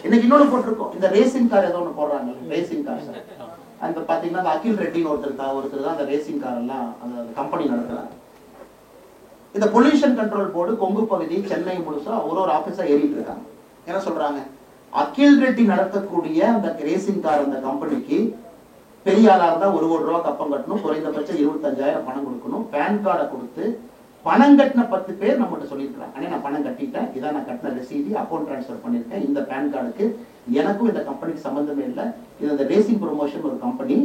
இன்னைக்கு இன்னொன்று போட்டிருக்கோம், இந்த ரேசிங் கார் ஏதோ ஒன்று போடுறாங்க, ரேசிங் கார். அந்த பார்த்தீங்கன்னா அந்த அகில் ரெட்டின்னு ஒருத்தர் தான் அந்த ரேசிங் கார் எல்லாம் அந்த கம்பெனி நடத்துறாங்க. இந்த பொல்யூஷன் கண்ட்ரோல் போர்டு கொங்கு பகுதி சென்னை முழுசா ஒரு ஆபீஸா ஏறிட்டு இருக்காங்க. என்ன சொல்றாங்க, அகில் ரெட்டி நடத்தக்கூடிய அந்த ரேசிங் கார் அந்த கம்பெனிக்கு பெரிய ஆளா இருந்தா 1 கோடி ரூபாய் கப்பம் கட்டணும், குறைந்தபட்சம் 25,000 பணம் கொடுக்கணும். பேன் கார்டை கொடுத்து பணம் கட்டின 10 பேர் நம்மகிட்ட சொல்லியிருக்காங்க, அண்ணே நான் பணம் கட்டிட்டேன், இதான் நான் கட்டின ரெசீதி, அக்கௌண்ட் டிரான்ஸ்ஃபர் பண்ணியிருக்கேன், இந்த பேன் கார்டுக்கு எனக்கும் இந்த கம்பெனிக்கு சம்பந்தமே இல்லை, இது இந்த ரேசிங் ப்ரொமோஷன் ஒரு கம்பெனி,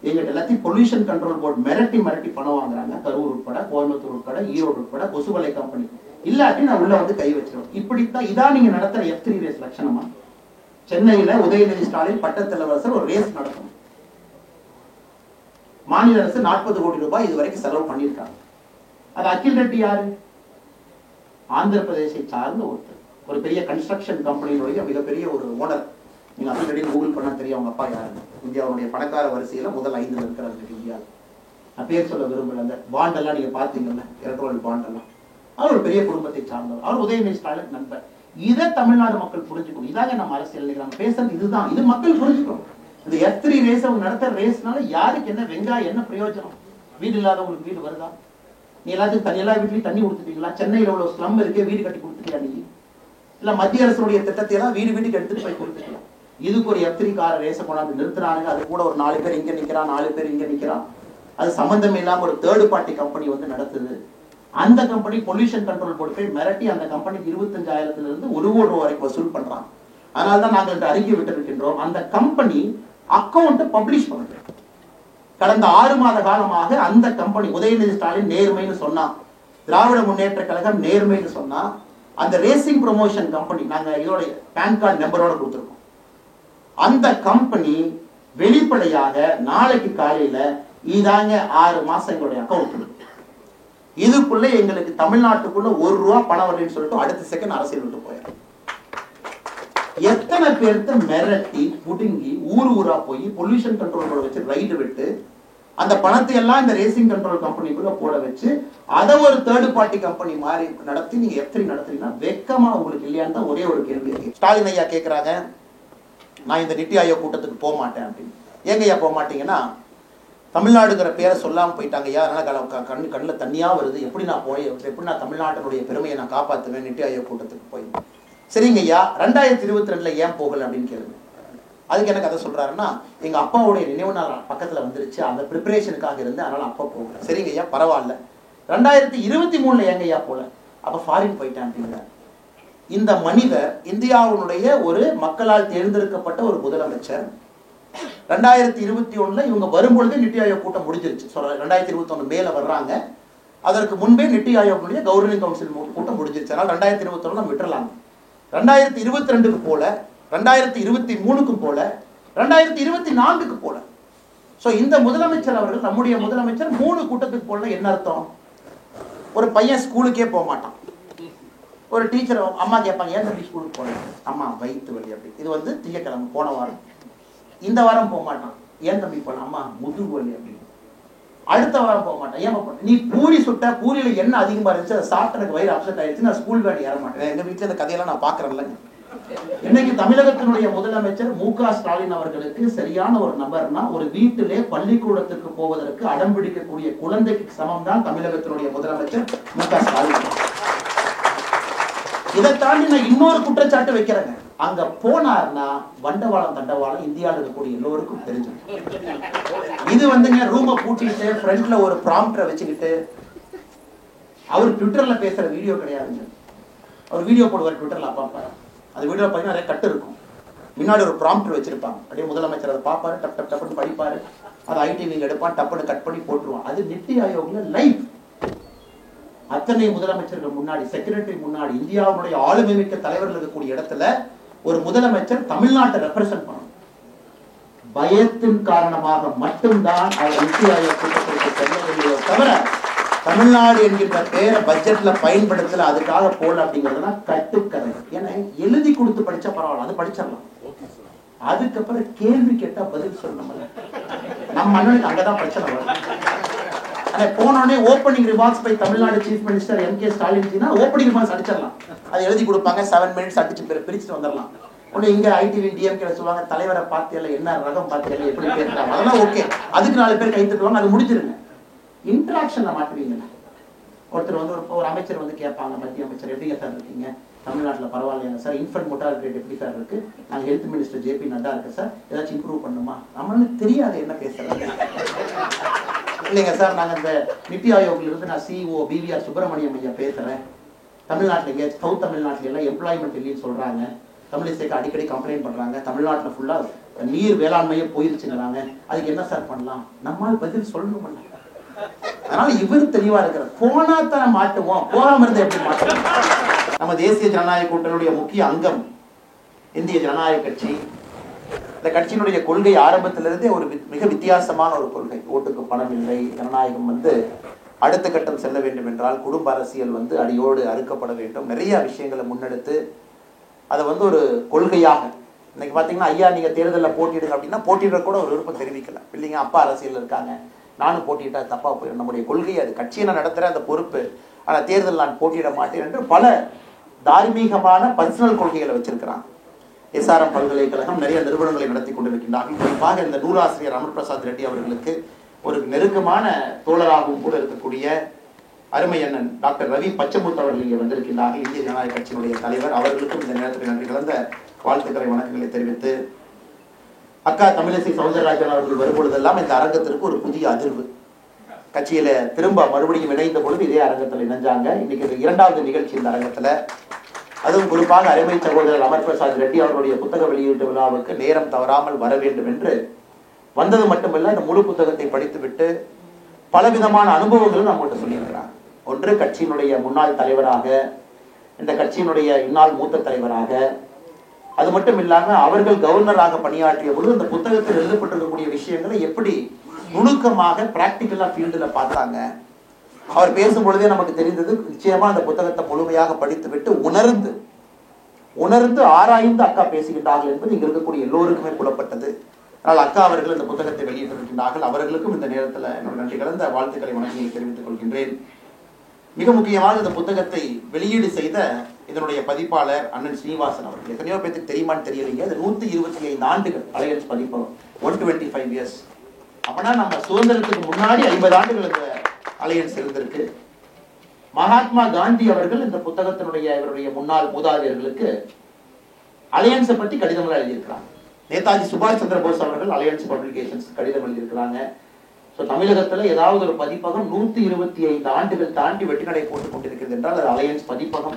எங்கிட்ட எல்லாத்தையும் பொல்யூஷன் கண்ட்ரோல் போர்டு மிரட்டி பணம் வாங்குறாங்க, கரூர் உட்பட, கோயம்புத்தூர் உட்பட, ஈரோடு உட்பட, கொசுவலை கம்பெனி, இல்லாட்டி நான் உள்ள வந்து கை வச்சிருவேன். இப்படித்தான் இதான் நீங்க நடத்துற F3 ரேஸ் லட்சணமா? சென்னையில உதயநிதி ஸ்டாலின் பட்டத்தலைவர் ஒரு ரேஸ் நடக்கும். மாநில அரசு 40 கோடி ரூபாய் இதுவரைக்கும் செலவு பண்ணியிருக்காங்க. அது அகில் ரெட்டி யாரு? ஆந்திர பிரதேசை சார்ந்த ஒருத்தர், ஒரு பெரிய கன்ஸ்ட்ரக்ஷன் கம்பெனியுடைய மிகப்பெரிய ஒரு ஓனர். நீங்க அகில் ரெட்டி கூகுள் பண்ணா தெரியும் அவங்க அப்பா யாருன்னு. இந்தியாவுடைய பணக்கார வரிசையில முதல் 5ல் இருக்கிறாங்க இந்தியாவில். நான் பேர் சொல்ல விரும்பல, அந்த பாண்ட் எல்லாம் நீங்க பாத்தீங்கல்ல, எலக்ட்ரானிக் பாண்ட் எல்லாம், அவர் ஒரு பெரிய குடும்பத்தை சார்ந்தவர். அவர் உதயநிதி ஸ்டாலின் நண்பர். இதை தமிழ்நாடு மக்கள் புரிஞ்சுக்கணும். இதாங்க நம்ம அரசியல் நம்ம பேசுறது இதுதான். இது மக்கள் புரிஞ்சுக்கணும். இந்த F3 ரேஸ் அவங்க நடத்துற ரேஸ்னால யாருக்கு என்ன வெங்காயம் என்ன பிரயோஜனம்? வீடு இல்லாதவங்களுக்கு வீடு வருதா? நீ எல்லாத்துக்கும் எல்லா வீட்லயும் தண்ணி கொடுத்துட்டீங்களா? சென்னையில் உள்ள ஸ்லம் இருக்கே, வீடு கட்டி கொடுத்துட்டியா நீ? இல்ல மத்திய அரசுடைய திட்டத்தை எல்லாம் வீடு வீட்டுக்கு எடுத்துட்டு போய் கொடுத்துக்கலாம். இதுக்கு ஒரு F3 கார ரேஸை கொண்டாந்து நிறுத்துறாங்க. அது கூட ஒரு 4 பேர் இங்க நிக்கிறான், 4 பேர் இங்க நிக்கிறான். அது சம்பந்தம் இல்லாம ஒரு தேர்ட் பார்ட்டி கம்பெனி வந்து நடத்துது. அந்த கம்பெனி பொல்யூஷன் கண்ட்ரோல் போர்டு போய் மிரட்டி அந்த கம்பெனிக்கு 25,000 இருந்து 1 கோடி ரூபாய் வரைக்கும் வசூல் பண்றான். அதனால்தான் நாங்கள் அறிக்கை விட்டிருக்கின்றோம். அந்த கம்பெனி அக்கௌண்ட் பப்ளிஷ் பண்ணுது. கடந்த 6 மாத காலமாக அந்த கம்பெனி உதயநிதி ஸ்டாலின் நேர்மைன்னு சொன்னா, திராவிட முன்னேற்ற கழகம் நேர்மைன்னு சொன்னா, அந்த ரேசிங் ப்ரொமோஷன் கம்பெனி நாங்க இதோட பேன் கார்டு நம்பரோட கொடுத்துருக்கோம். அந்த கம்பெனி வெளிப்படையாக நாளைக்கு காலையில இதாங்க 6 மாசம் எங்களுடைய அக்கௌண்ட், இதுக்குள்ள எங்களுக்கு தமிழ்நாட்டுக்குள்ள 1 ரூபாய் பணம் வரலன்னு சொல்லிட்டு அடுத்த செகண்ட் அரசியல் விட்டு போயிடும். எத்தனை பேர்த்த மிரட்டி புடுங்கி ஊரா போய் பொல்யூஷன் கண்ட்ரோல் போர்டு வச்சு ரைடு விட்டு அந்த பணத்தை எல்லாம் இந்த ரேசிங் கண்ட்ரோல் கம்பெனிக்குள்ள போட வச்சு அதை ஒரு தேர்ட் பார்ட்டி கம்பெனி மாதிரி நடத்தி நீங்க F3 நடத்துறீங்கன்னா வெக்கமா உங்களுக்கு இல்லையான்னு தான் ஒரே ஒரு கேள்வி. ஸ்டாலின் ஐயா கேட்கிறாங்க, நான் இந்த நித்தி ஆயோக் கூட்டத்துக்கு போக மாட்டேன் அப்படின்னு. ஏங்க ஐயா போக மாட்டீங்கன்னா, தமிழ்நாடுங்கிற பேரை சொல்லாமல் போயிட்டாங்க ஐயா, அதனால கண்ணில் தண்ணியா வருது, எப்படி நான் தமிழ்நாட்டினுடைய பெருமையை நான் காப்பாற்றுவேன் நித்தி ஆயோக் கூட்டத்துக்கு போய். சரிங்க ஐயா, 2022 ஏன் போகல அப்படின்னு கேளுங்க. அதுக்கு எனக்கு அதை சொல்றாருன்னா, எங்க அப்பாவுடைய நினைவு நாள் பக்கத்துல வந்துருச்சு, அந்த ப்ரிப்பரேஷனுக்காக இருந்து, அதனால அப்பா போகல. சரிங்க ஐயா, பரவாயில்ல. 2023 ஏங்க ஐயா போல? அப்ப ஃபாரின் போயிட்டேன் அப்படிங்கிறார். இந்த மனிதர் இந்தியாவுடைய ஒரு மக்களால் தேர்ந்தெடுக்கப்பட்ட ஒரு முதலமைச்சர். 2021 இவங்க வரும்பொழுது நித்தி ஆயோக் கூட்டம் முடிஞ்சிருச்சு. 2021 மேல வர்றாங்க. அதற்கு முன்பே நித்தி ஆயோக் கவர்னிங் கவுன்சில் கூட்டம் முடிஞ்சிருச்சு. அதனால 2021 நம்ம விட்டுறலாம். 2022க்கு போல, 2023க்கும் போல, 2024க்கு போல. சோ இந்த முதலமைச்சர் அவர்கள், நம்முடைய முதலமைச்சர் 3 கூட்டத்துக்கு போல. என்ன அர்த்தம்? ஒரு பையன் ஸ்கூலுக்கே போக மாட்டான். ஒரு டீச்சர் அம்மா கேட்பாங்க, ஏன் தம்பி ஸ்கூலுக்கு போனேன்? அம்மா வயிற்று வலி அப்படி. இது வந்து திங்கக்கிழமை போன வாரம். இந்த வாரம் போக மாட்டான். ஏன் தம்பி போன? அம்மா முதுகு வலி அப்படின்னு. அடுத்த வாரம் போக மாட்டேன். ஏன் நீ பூரி சுட்ட, பூரியில என்ன அதிகமா இருந்துச்சு, அதை சாப்பிட்டு எனக்கு வயிறு அப்செட் ஆயிடுச்சு, நான் ஸ்கூல் வேண்டி ஏற மாட்டேன். எங்க வீட்டுல இந்த கதையெல்லாம் நான் பாக்குறேன்ல. இன்னைக்கு தமிழகத்தினுடைய முதலமைச்சர் மு.க. ஸ்டாலின் அவர்களுக்கு சரியான ஒரு நபர்னா, ஒரு வீட்டிலே பள்ளிக்கூடத்திற்கு போவதற்கு அடம் பிடிக்கக்கூடிய குழந்தைக்கு சமம் தான் தமிழகத்தினுடைய முதலமைச்சர் மு.க. ஸ்டாலின். இதை தாண்டி நான் இன்னொரு குற்றச்சாட்டு வைக்கிறேங்க. அங்க போனார்னா வண்டவாளம் தண்டவாளம் இந்தியாவில் இருக்கக்கூடிய எல்லோருக்கும் தெரிஞ்சு. இது வந்துங்க ரூமை பூட்டிட்டு ஃப்ரண்ட்ல ஒரு ப்ராம்ப்டரை வச்சுக்கிட்டு, அவர் ட்விட்டர்ல பேசுற வீடியோ கிடையாதுங்க. அவர் வீடியோ போடுவார் ட்விட்டர்ல. அப்பா அந்த வீடியோ பார்த்தீங்கன்னா நிறைய கட்டு இருக்கும். முன்னாடி ஒரு ப்ராம்ப்டர் வச்சிருப்பாங்க. அப்படியே முதலமைச்சர் அதை பார்ப்பாரு, டப் டப் டப்னு படிப்பாரு. அதை ஐடிவிங்க எடுப்பான், டப்புன்னு கட் பண்ணி போட்டுருவான். அது நித்தி ஆயோக்ல லைவ். அத்தனை முதலமைச்சர்கள் முன்னாடி, செக்ரட்டரி முன்னாடி, இந்தியாவுடைய ஆளுமை மிக்க தலைவர்கள் இருக்கக்கூடிய இடத்துல ஒரு முதலமைச்சர் தமிழ்நாட்டை ரெப்ரசென்ட் பண்ணணும். பயத்தின் காரணமாக மட்டும்தான் அவர் நித்தி ஆயோக் கூட்டத்திற்கு செல்லவில்லையோ தவிர, தமிழ்நாடு என்கின்ற பேரை பட்ஜெட்ல பயன்படுத்தல, அதுக்காக போல அப்படிங்கிறதுனா கட்டுக்கதை. ஏன்னா எழுதி கொடுத்து படிச்சா பரவாயில்ல, அது படிச்சிடலாம். அதுக்கப்புறம் கேள்வி கேட்டா பதில் சொல்லணும். நம்ம அண்ணனுக்கு அங்கதான் பிரச்சனை வரும். போனோடனே opening remarks by Tamil Nadu chief minister M.K. Stalin opening remarks அடிச்சிடலாம். அதை எழுதி கொடுப்பாங்க, 7 மினிட்ஸ் அடிச்சு பிரிச்சுட்டு வந்துடலாம். ஒன்று இங்கே ஐடி டிஎம்கே சொல்லுவாங்க, தலைவரை பார்த்தியல என்ன ரகம் பார்த்தியல எப்படி பேசுறாங்க, அதெல்லாம் ஓகே, அதுக்கு 4 பேர் கை தட்டுவாங்க, அது முடிஞ்சிருங்க. இன்ட்ராக்ஷன்ல மாட்டுவீங்களா? ஒருத்தர் வந்து ஒரு அமைச்சர் வந்து கேட்பாங்க, மத்திய அமைச்சர் எப்படிங்க சார் இருக்கீங்க, தமிழ்நாட்டில் பரவாயில்லைங்க சார், இன்ஃபன்ட் மோட்டாலிட்டி ரேட் எப்படி சார் இருக்கு, நாங்கள் ஹெல்த் மினிஸ்டர் ஜேபி நட்டா இருக்கு சார், ஏதாச்சும் இம்ப்ரூவ் பண்ணுமா, நம்மளுக்கு தெரியாது என்ன பேசுறாங்க. இல்லைங்க சார், நாங்கள் இந்த நித்தி ஆயோக்ல இருந்து நான் சிஇஓ பிவிஆர் சுப்பிரமணியம் ஐயா பேசுறேன், தமிழ்நாட்டில் இங்கே சவுத் தமிழ்நாட்டில எல்லாம் எம்ப்ளாய்மெண்ட் இல்லைன்னு சொல்றாங்க, தமிழிசைக்கு அடிக்கடி கம்ப்ளைண்ட் பண்றாங்க, தமிழ்நாட்டில் ஃபுல்லா நீர் வேளாண்மையே போயிருச்சுங்கிறாங்க, அதுக்கு என்ன சார் பண்ணலாம், நம்மால் பதில் சொல்லணும். அதனால இவர் தெளிவா இருக்கிறார். போனா தான் மாட்டுவோம், போகாம இருந்தா எப்படி மாட்டுவோம்? நம்ம தேசிய ஜனநாயக கூட்டணியுடைய முக்கிய அங்கம் இந்திய ஜனநாயக கட்சி. இந்த கட்சியினுடைய கொள்கை ஆரம்பத்திலிருந்தே ஒரு மிக வித்தியாசமான ஒரு கொள்கை. ஓட்டுக்கு பணம் இல்லை, ஜனநாயகம் வந்து அடுத்த கட்டம் செல்ல வேண்டும் என்றால் குடும்ப அரசியல் வந்து அடியோடு அறுக்கப்பட வேண்டும், நிறைய விஷயங்களை முன்னெடுத்து அதை வந்து ஒரு கொள்கையாக. இன்னைக்கு பாத்தீங்கன்னா, ஐயா நீங்க தேர்தலில் போட்டிடுங்க அப்படின்னா போட்டியிட கூட ஒரு விருப்பம் தெரிவிக்கல. இல்லைங்க, அப்பா அரசியல் இருக்காங்க, நானும் போட்டியிட்டா தப்பா போயிடும், நம்முடைய கொள்கை அது, கட்சியை நான் நடத்துறேன் அந்த பொறுப்பு, ஆனா தேர்தல் நான் போட்டியிட மாட்டேன் என்று பல தார்மீகமான பர்சனல் கொள்கைகளை வச்சிருக்கிறான். எஸ்ஆர்எம் பல்கலைக்கழகம் நிறைய நிறுவனங்களை நடத்தி கொண்டிருக்கின்றார்கள். குறிப்பாக இந்த நூறாசிரியர் அமர் பிரசாத் ரெட்டி அவர்களுக்கு ஒரு நெருக்கமான தோழராகவும் கூட இருக்கக்கூடிய அருமை அண்ணன் டாக்டர் ரவி பச்சமுத்து அவர்கள் இங்கே வந்திருக்கின்றார்கள், இந்திய ஜனநாயக கட்சியினுடைய தலைவர். அவர்களுக்கும் இந்த நேரத்தில் நன்றி கலந்த வாழ்த்துக்களை வணக்கங்களை தெரிவித்து, அக்கா தமிழிசை சவுந்தரராஜன் அவர்கள் வரும்பொழுதெல்லாம் இந்த அரங்கத்திற்கு ஒரு புதிய அதிர்வு. கட்சியில திரும்ப மறுபடியும் இணைந்த பொழுது இதே அரங்கத்தில் இணைஞ்சாங்க. இன்னைக்கு 2வது நிகழ்ச்சி இந்த அரங்கத்துல. அதுவும் குறிப்பாக அருமை சகோதரர் அமர் பிரசாத் ரெட்டி அவர்களுடைய புத்தக வெளியீட்டு விழாவுக்கு நேரம் தவறாமல் வர வேண்டும் என்று வந்தது மட்டுமல்ல, இந்த முழு புத்தகத்தை படித்துவிட்டு பலவிதமான அனுபவங்களும் நம்மகிட்ட சொல்லியிருக்கிறாங்க. ஒன்று, கட்சியினுடைய முன்னாள் தலைவராக, இந்த கட்சியினுடைய இந்நாள் மூத்த தலைவராக, அது மட்டும் இல்லாம அவர்கள் கவர்னராக பணியாற்றிய பொழுது இந்த புத்தகத்தில் எழுதப்பட்டிருக்கக்கூடிய விஷயங்களை எப்படி நுணுக்கமாக பிராக்டிக்கலா ஃபீல்டுல பார்த்தாங்க. அவர் பேசும் பொழுதே நமக்கு தெரிந்தது, நிச்சயமா அந்த புத்தகத்தை முழுமையாக படித்துவிட்டு உணர்ந்து ஆராய்ந்து அக்கா பேசுகின்றார்கள் என்பது இங்க இருக்கக்கூடிய எல்லோருக்குமே புலப்பட்டது. ஆனால் அக்கா அவர்கள் இந்த புத்தகத்தை வெளியிட்டிருக்கின்றார்கள். அவர்களுக்கும் இந்த நேரத்தில் என்னோட நன்றி கலந்த வாழ்த்துக்களை வணங்கி தெரிவித்துக் கொள்கின்றேன். மிக முக்கியமாக இந்த புத்தகத்தை வெளியீடு செய்த இதனுடைய பதிப்பாளர் அண்ணன் ஸ்ரீனிவாசன் அவர்கள். எத்தனையோ பேருக்கு தெரியுமான்னு தெரியலைங்க, அது 125 ஆண்டுகள் அலையன்ஸ் பதிப்பு, 125 இயர்ஸ். அப்படின்னா நம்ம சுதந்திரத்துக்கு முன்னாடி 50 ஆண்டுகள் இந்த அலையன்ஸ் இருந்திருக்கு. மகாத்மா காந்தி அவர்கள் இந்த புத்தகத்தினுடைய இவருடைய முன்னாள் மூதாதையர்களுக்கு அலையன்ஸை பற்றி கடிதங்கள் எழுதியிருக்கிறாங்க. நேதாஜி சுபாஷ் சந்திர போஸ் அவர்கள் அலையன்ஸ் பப்ளிகேஷன்ஸ் கடிதம் எழுதியிருக்கிறாங்க. தமிழகத்துல ஏதாவது ஒரு பதிப்பகம் 125 ஆண்டுகள் தாண்டி வெற்றிநடை போட்டுக் கொண்டிருக்கிறது என்றால் அது அலையன்ஸ் பதிப்பகம்.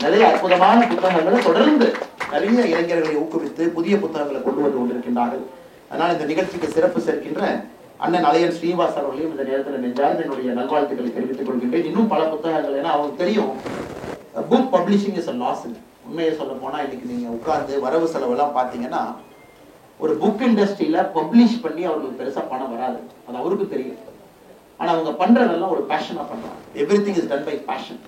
நிறைய அற்புதமான புத்தகங்களை தொடர்ந்து நிறைய இளைஞர்களை ஊக்குவித்து புதிய புத்தகங்களை கொண்டு வந்து கொண்டிருக்கின்றார்கள். அதனால் இந்த நிகழ்ச்சிக்கு சிறப்பு சேர்க்கின்ற அண்ணன் அலையன் ஸ்ரீனிவாஸ் அவர்களையும் இந்த நேரத்தில் நெஞ்சார்ந்த என்னுடைய நல்வாழ்த்துக்களை தெரிவித்துக் கொள்கின்றேன். இன்னும் பல புத்தகங்கள், ஏன்னா அவங்களுக்கு தெரியும் book publishing is a loss. உண்மையை சொல்ல போனா இன்னைக்கு நீங்க உட்கார்ந்து வரவு செலவெல்லாம் பாத்தீங்கன்னா ஒரு புக் இண்டஸ்ட்ரியில பப்ளிஷ் பண்ணி அவங்களுக்கு பெருசா பணம் வராது, அது அவருக்கு தெரியும். ஆனா அவங்க பண்றதெல்லாம் ஒரு பேஷனா பண்றாங்க. Everything is done by passion.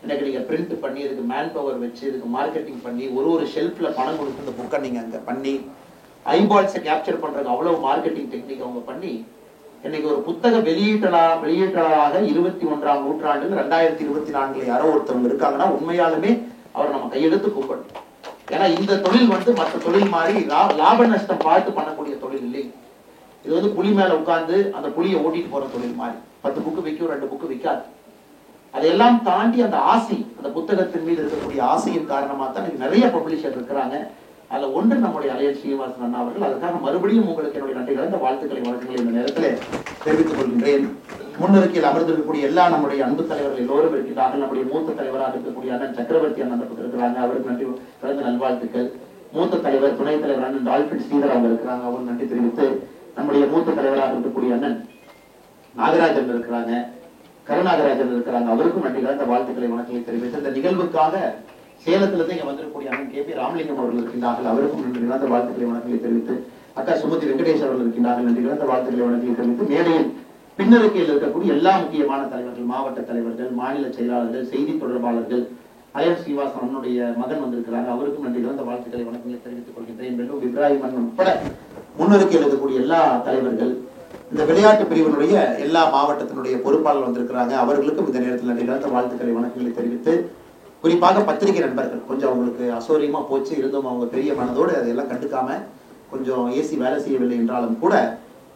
இன்னைக்கு நீங்க பிரிண்ட் பண்ணி இதுக்கு மேன் பவர் வச்சு இதுக்கு மார்க்கெட்டிங் பண்ணி ஒரு ஷெல்ஃப்ல பணம் கொடுத்து இந்த புக்கை நீங்க அங்க பண்ணி ஐபால்ஸை கேப்சர் பண்றது அவ்வளவு மார்க்கெட்டிங் டெக்னிக் அவங்க பண்ணி இன்னைக்கு ஒரு புத்தக வெளியீட்டாளராக 21ஆம் நூற்றாண்டில் 2024 யாரோ ஒருத்தவங்க இருக்காங்கன்னா உண்மையாலுமே அவர் நம்ம கையெழுத்து கூப்பிடணும். ஏன்னா இந்த தொழில் மற்ற தொழில் மாதிரி லாப நஷ்டம் பார்த்து பண்ணக்கூடிய தொழில் இல்லை. இது புலி மேல உட்கார்ந்து அந்த புலியை ஓட்டிட்டு போற தொழில் மாதிரி. 10 புக்கு விற்கும், 2 புக்கு விற்காது. அதையெல்லாம் தாண்டி அந்த ஆசை, அந்த புத்தகத்தின் மீது இருக்கக்கூடிய ஆசையின் காரணமாக தான் நிறைய பப்ளிஷர் இருக்கிறாங்க. அதுல ஒன்று நம்முடைய அலையன் ஸ்ரீனிவாசன் அண்ணா அவர்கள். அதுக்காக மறுபடியும் உங்களுக்கு என்னுடைய நன்றிகளை, இந்த வாழ்த்துக்களை வழக்குகளை இந்த நேரத்தில் தெரிவித்துக் கொள்கின்றேன். முன்னிருக்கையில் அமர்ந்திருக்கக்கூடிய எல்லா நம்முடைய அன்பு தலைவர்கள் எல்லோரும் இருக்கிறார்கள். நம்முடைய மூத்த தலைவராக இருக்கக்கூடிய அண்ணன் சக்கரவர்த்தி அண்ணன் இருக்கிறாங்க, அவருக்கு நன்றி கலந்த நல்வாழ்த்துக்கள். மூத்த தலைவர் துணைத் தலைவர் அண்ணன் டால்பின் ஸ்ரீதர் அவங்க இருக்கிறாங்க, அவருக்கு நன்றி தெரிவித்து, நம்முடைய மூத்த தலைவராக இருக்கக்கூடிய அண்ணன் நாகராஜன் இருக்கிறாங்க, கருநாகராஜன் இருக்கிறாங்க, அவருக்கும் நன்றி கலந்த வாழ்த்துக்களை வணக்கங்களை தெரிவித்து, இந்த நிகழ்வுக்காக சேலத்திலிருந்து இங்க வந்திருக்கக்கூடிய அண்ணன் கே பி ராமலிங்கம் அவர்கள் இருக்கின்றார்கள், அவருக்கும் நன்றி கலந்த வாழ்த்துக்களை வணக்கங்களை தெரிவித்து, அக்கா சுமதி வெங்கடேஷ் அவர்கள் இருக்கின்றார்கள், நன்றி கலந்த வாழ்த்துக்களை வணக்கங்களை தெரிவித்து, மேடையில் பின்னருக்கையில் இருக்கக்கூடிய எல்லா முக்கியமான தலைவர்கள், மாவட்ட தலைவர்கள், மாநில செயலாளர்கள், செய்தி தொடர்பாளர்கள், அலையன் ஸ்ரீனிவாசன் அண்ணனுடைய மகன் வந்திருக்கிறாங்க, அவருக்கும் நன்றி கலந்த வாழ்த்துக்களை வணக்கங்களை தெரிவித்துக் கொள்கின்றேன். வெள்ளூர் இப்ராஹிம் அண்ணன் உட்பட முன்னிருக்கையில் இருக்கக்கூடிய எல்லா தலைவர்கள், இந்த விளையாட்டு பிரிவினுடைய எல்லா மாவட்டத்தினுடைய பொறுப்பாளர்கள் வந்திருக்கிறாங்க, அவர்களுக்கும் இந்த நேரத்தில் நன்றி கலந்த வாழ்த்துக்களை வணக்கங்களை தெரிவித்து, குறிப்பாக பத்திரிகை நண்பர்கள் கொஞ்சம் அவங்களுக்கு அசௌரியமா போச்சு, இருந்தும் அவங்க பெரிய மனதோடு அதையெல்லாம் கண்டுக்காம கொஞ்சம் ஏசி வேலை செய்யவில்லை என்றாலும் கூட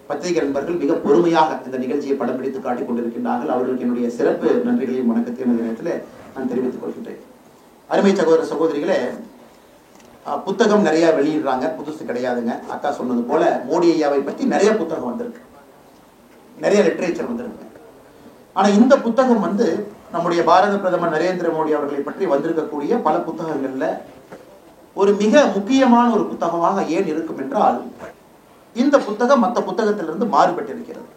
பத்திரிகை நண்பர்கள் மிக பொறுமையாக இந்த நிகழ்ச்சியை படம் பிடித்து காட்டிக் கொண்டிருக்கின்றார்கள். அவர்களுக்கு என்னுடைய சிறப்பு நன்றிகளையும் வணக்கத்தையும் இந்த நேரத்தில் நான் தெரிவித்துக் கொள்கின்றேன். அருமை சகோதர சகோதரிகளே, புத்தகம் நிறைய வெளியிடுறாங்க, புதுசு கிடையாதுங்க. அக்கா சொன்னது போல மோடி ஐயாவை பற்றி நிறைய புத்தகம் வந்திருக்கு, நிறைய லிட்ரேச்சர் வந்திருக்கு. ஆனா இந்த புத்தகம் நம்முடைய பாரத பிரதமர் நரேந்திர மோடி அவர்களை பற்றி வந்திருக்கக்கூடிய பல புத்தகங்கள்ல ஒரு மிக முக்கியமான ஒரு புத்தகமாக ஏன் இருக்கும் என்றால், இந்த புத்தகம் மற்ற புத்தகத்திலிருந்து மாறுபட்டிருக்கிறது.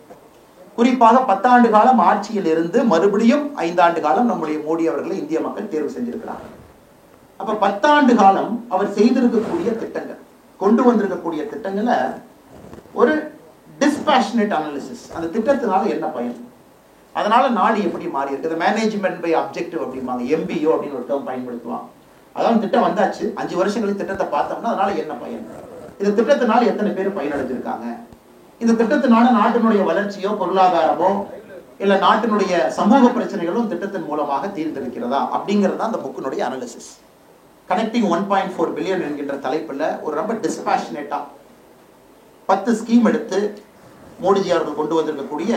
குறிப்பாக 10 ஆண்டு காலம் ஆட்சியில் இருந்து மறுபடியும் 5 ஆண்டு காலம் நம்முடைய மோடி அவர்களை இந்திய மக்கள் தேர்வு செஞ்சிருக்கிறாங்க. அப்ப 10 ஆண்டு காலம் அவர் செய்திருக்கக்கூடிய திட்டங்கள், கொண்டு வந்திருக்கக்கூடிய திட்டங்களை ஒரு டிஸ்பேஷனேட் அனாலிசிஸ், அந்த திட்டத்தினால என்ன பயன், அதனால நாடு எப்படி மாறி இருக்குது, மேனேஜ்மெண்ட் பை அப்ஜெக்டிவ் அப்படிம்பாங்க, MBO அப்படின்னு ஒரு டேர்ம் பயன்படுத்துவாங்க. அதான் திட்டம் வந்தாச்சு, 5 வருஷங்களுக்கு திட்டத்தை பார்த்தோம்னா அதனால என்ன பயன், இந்த திட்டத்தினால எத்தனை பேர் பயனடைஞ்சிருக்காங்க, இந்த திட்டத்தினால நாட்டினுடைய வளர்ச்சியோ பொருளாதாரமோ இல்ல நாட்டினுடைய சமூக பிரச்சனைகளும் திட்டத்தின் மூலமாக தீர்ந்திருக்கிறதா அப்படிங்கிறது அந்த புக்கினுடைய அனாலிசிஸ். கனெக்டிங் 1.4 பில்லியன் என்கின்ற தலைப்புல ஒரு ரொம்ப டிஸ்பேஷனேட்டா 10 ஸ்கீம் எடுத்து மோடிஜி அவர்கள் கொண்டு வந்திருக்கக்கூடிய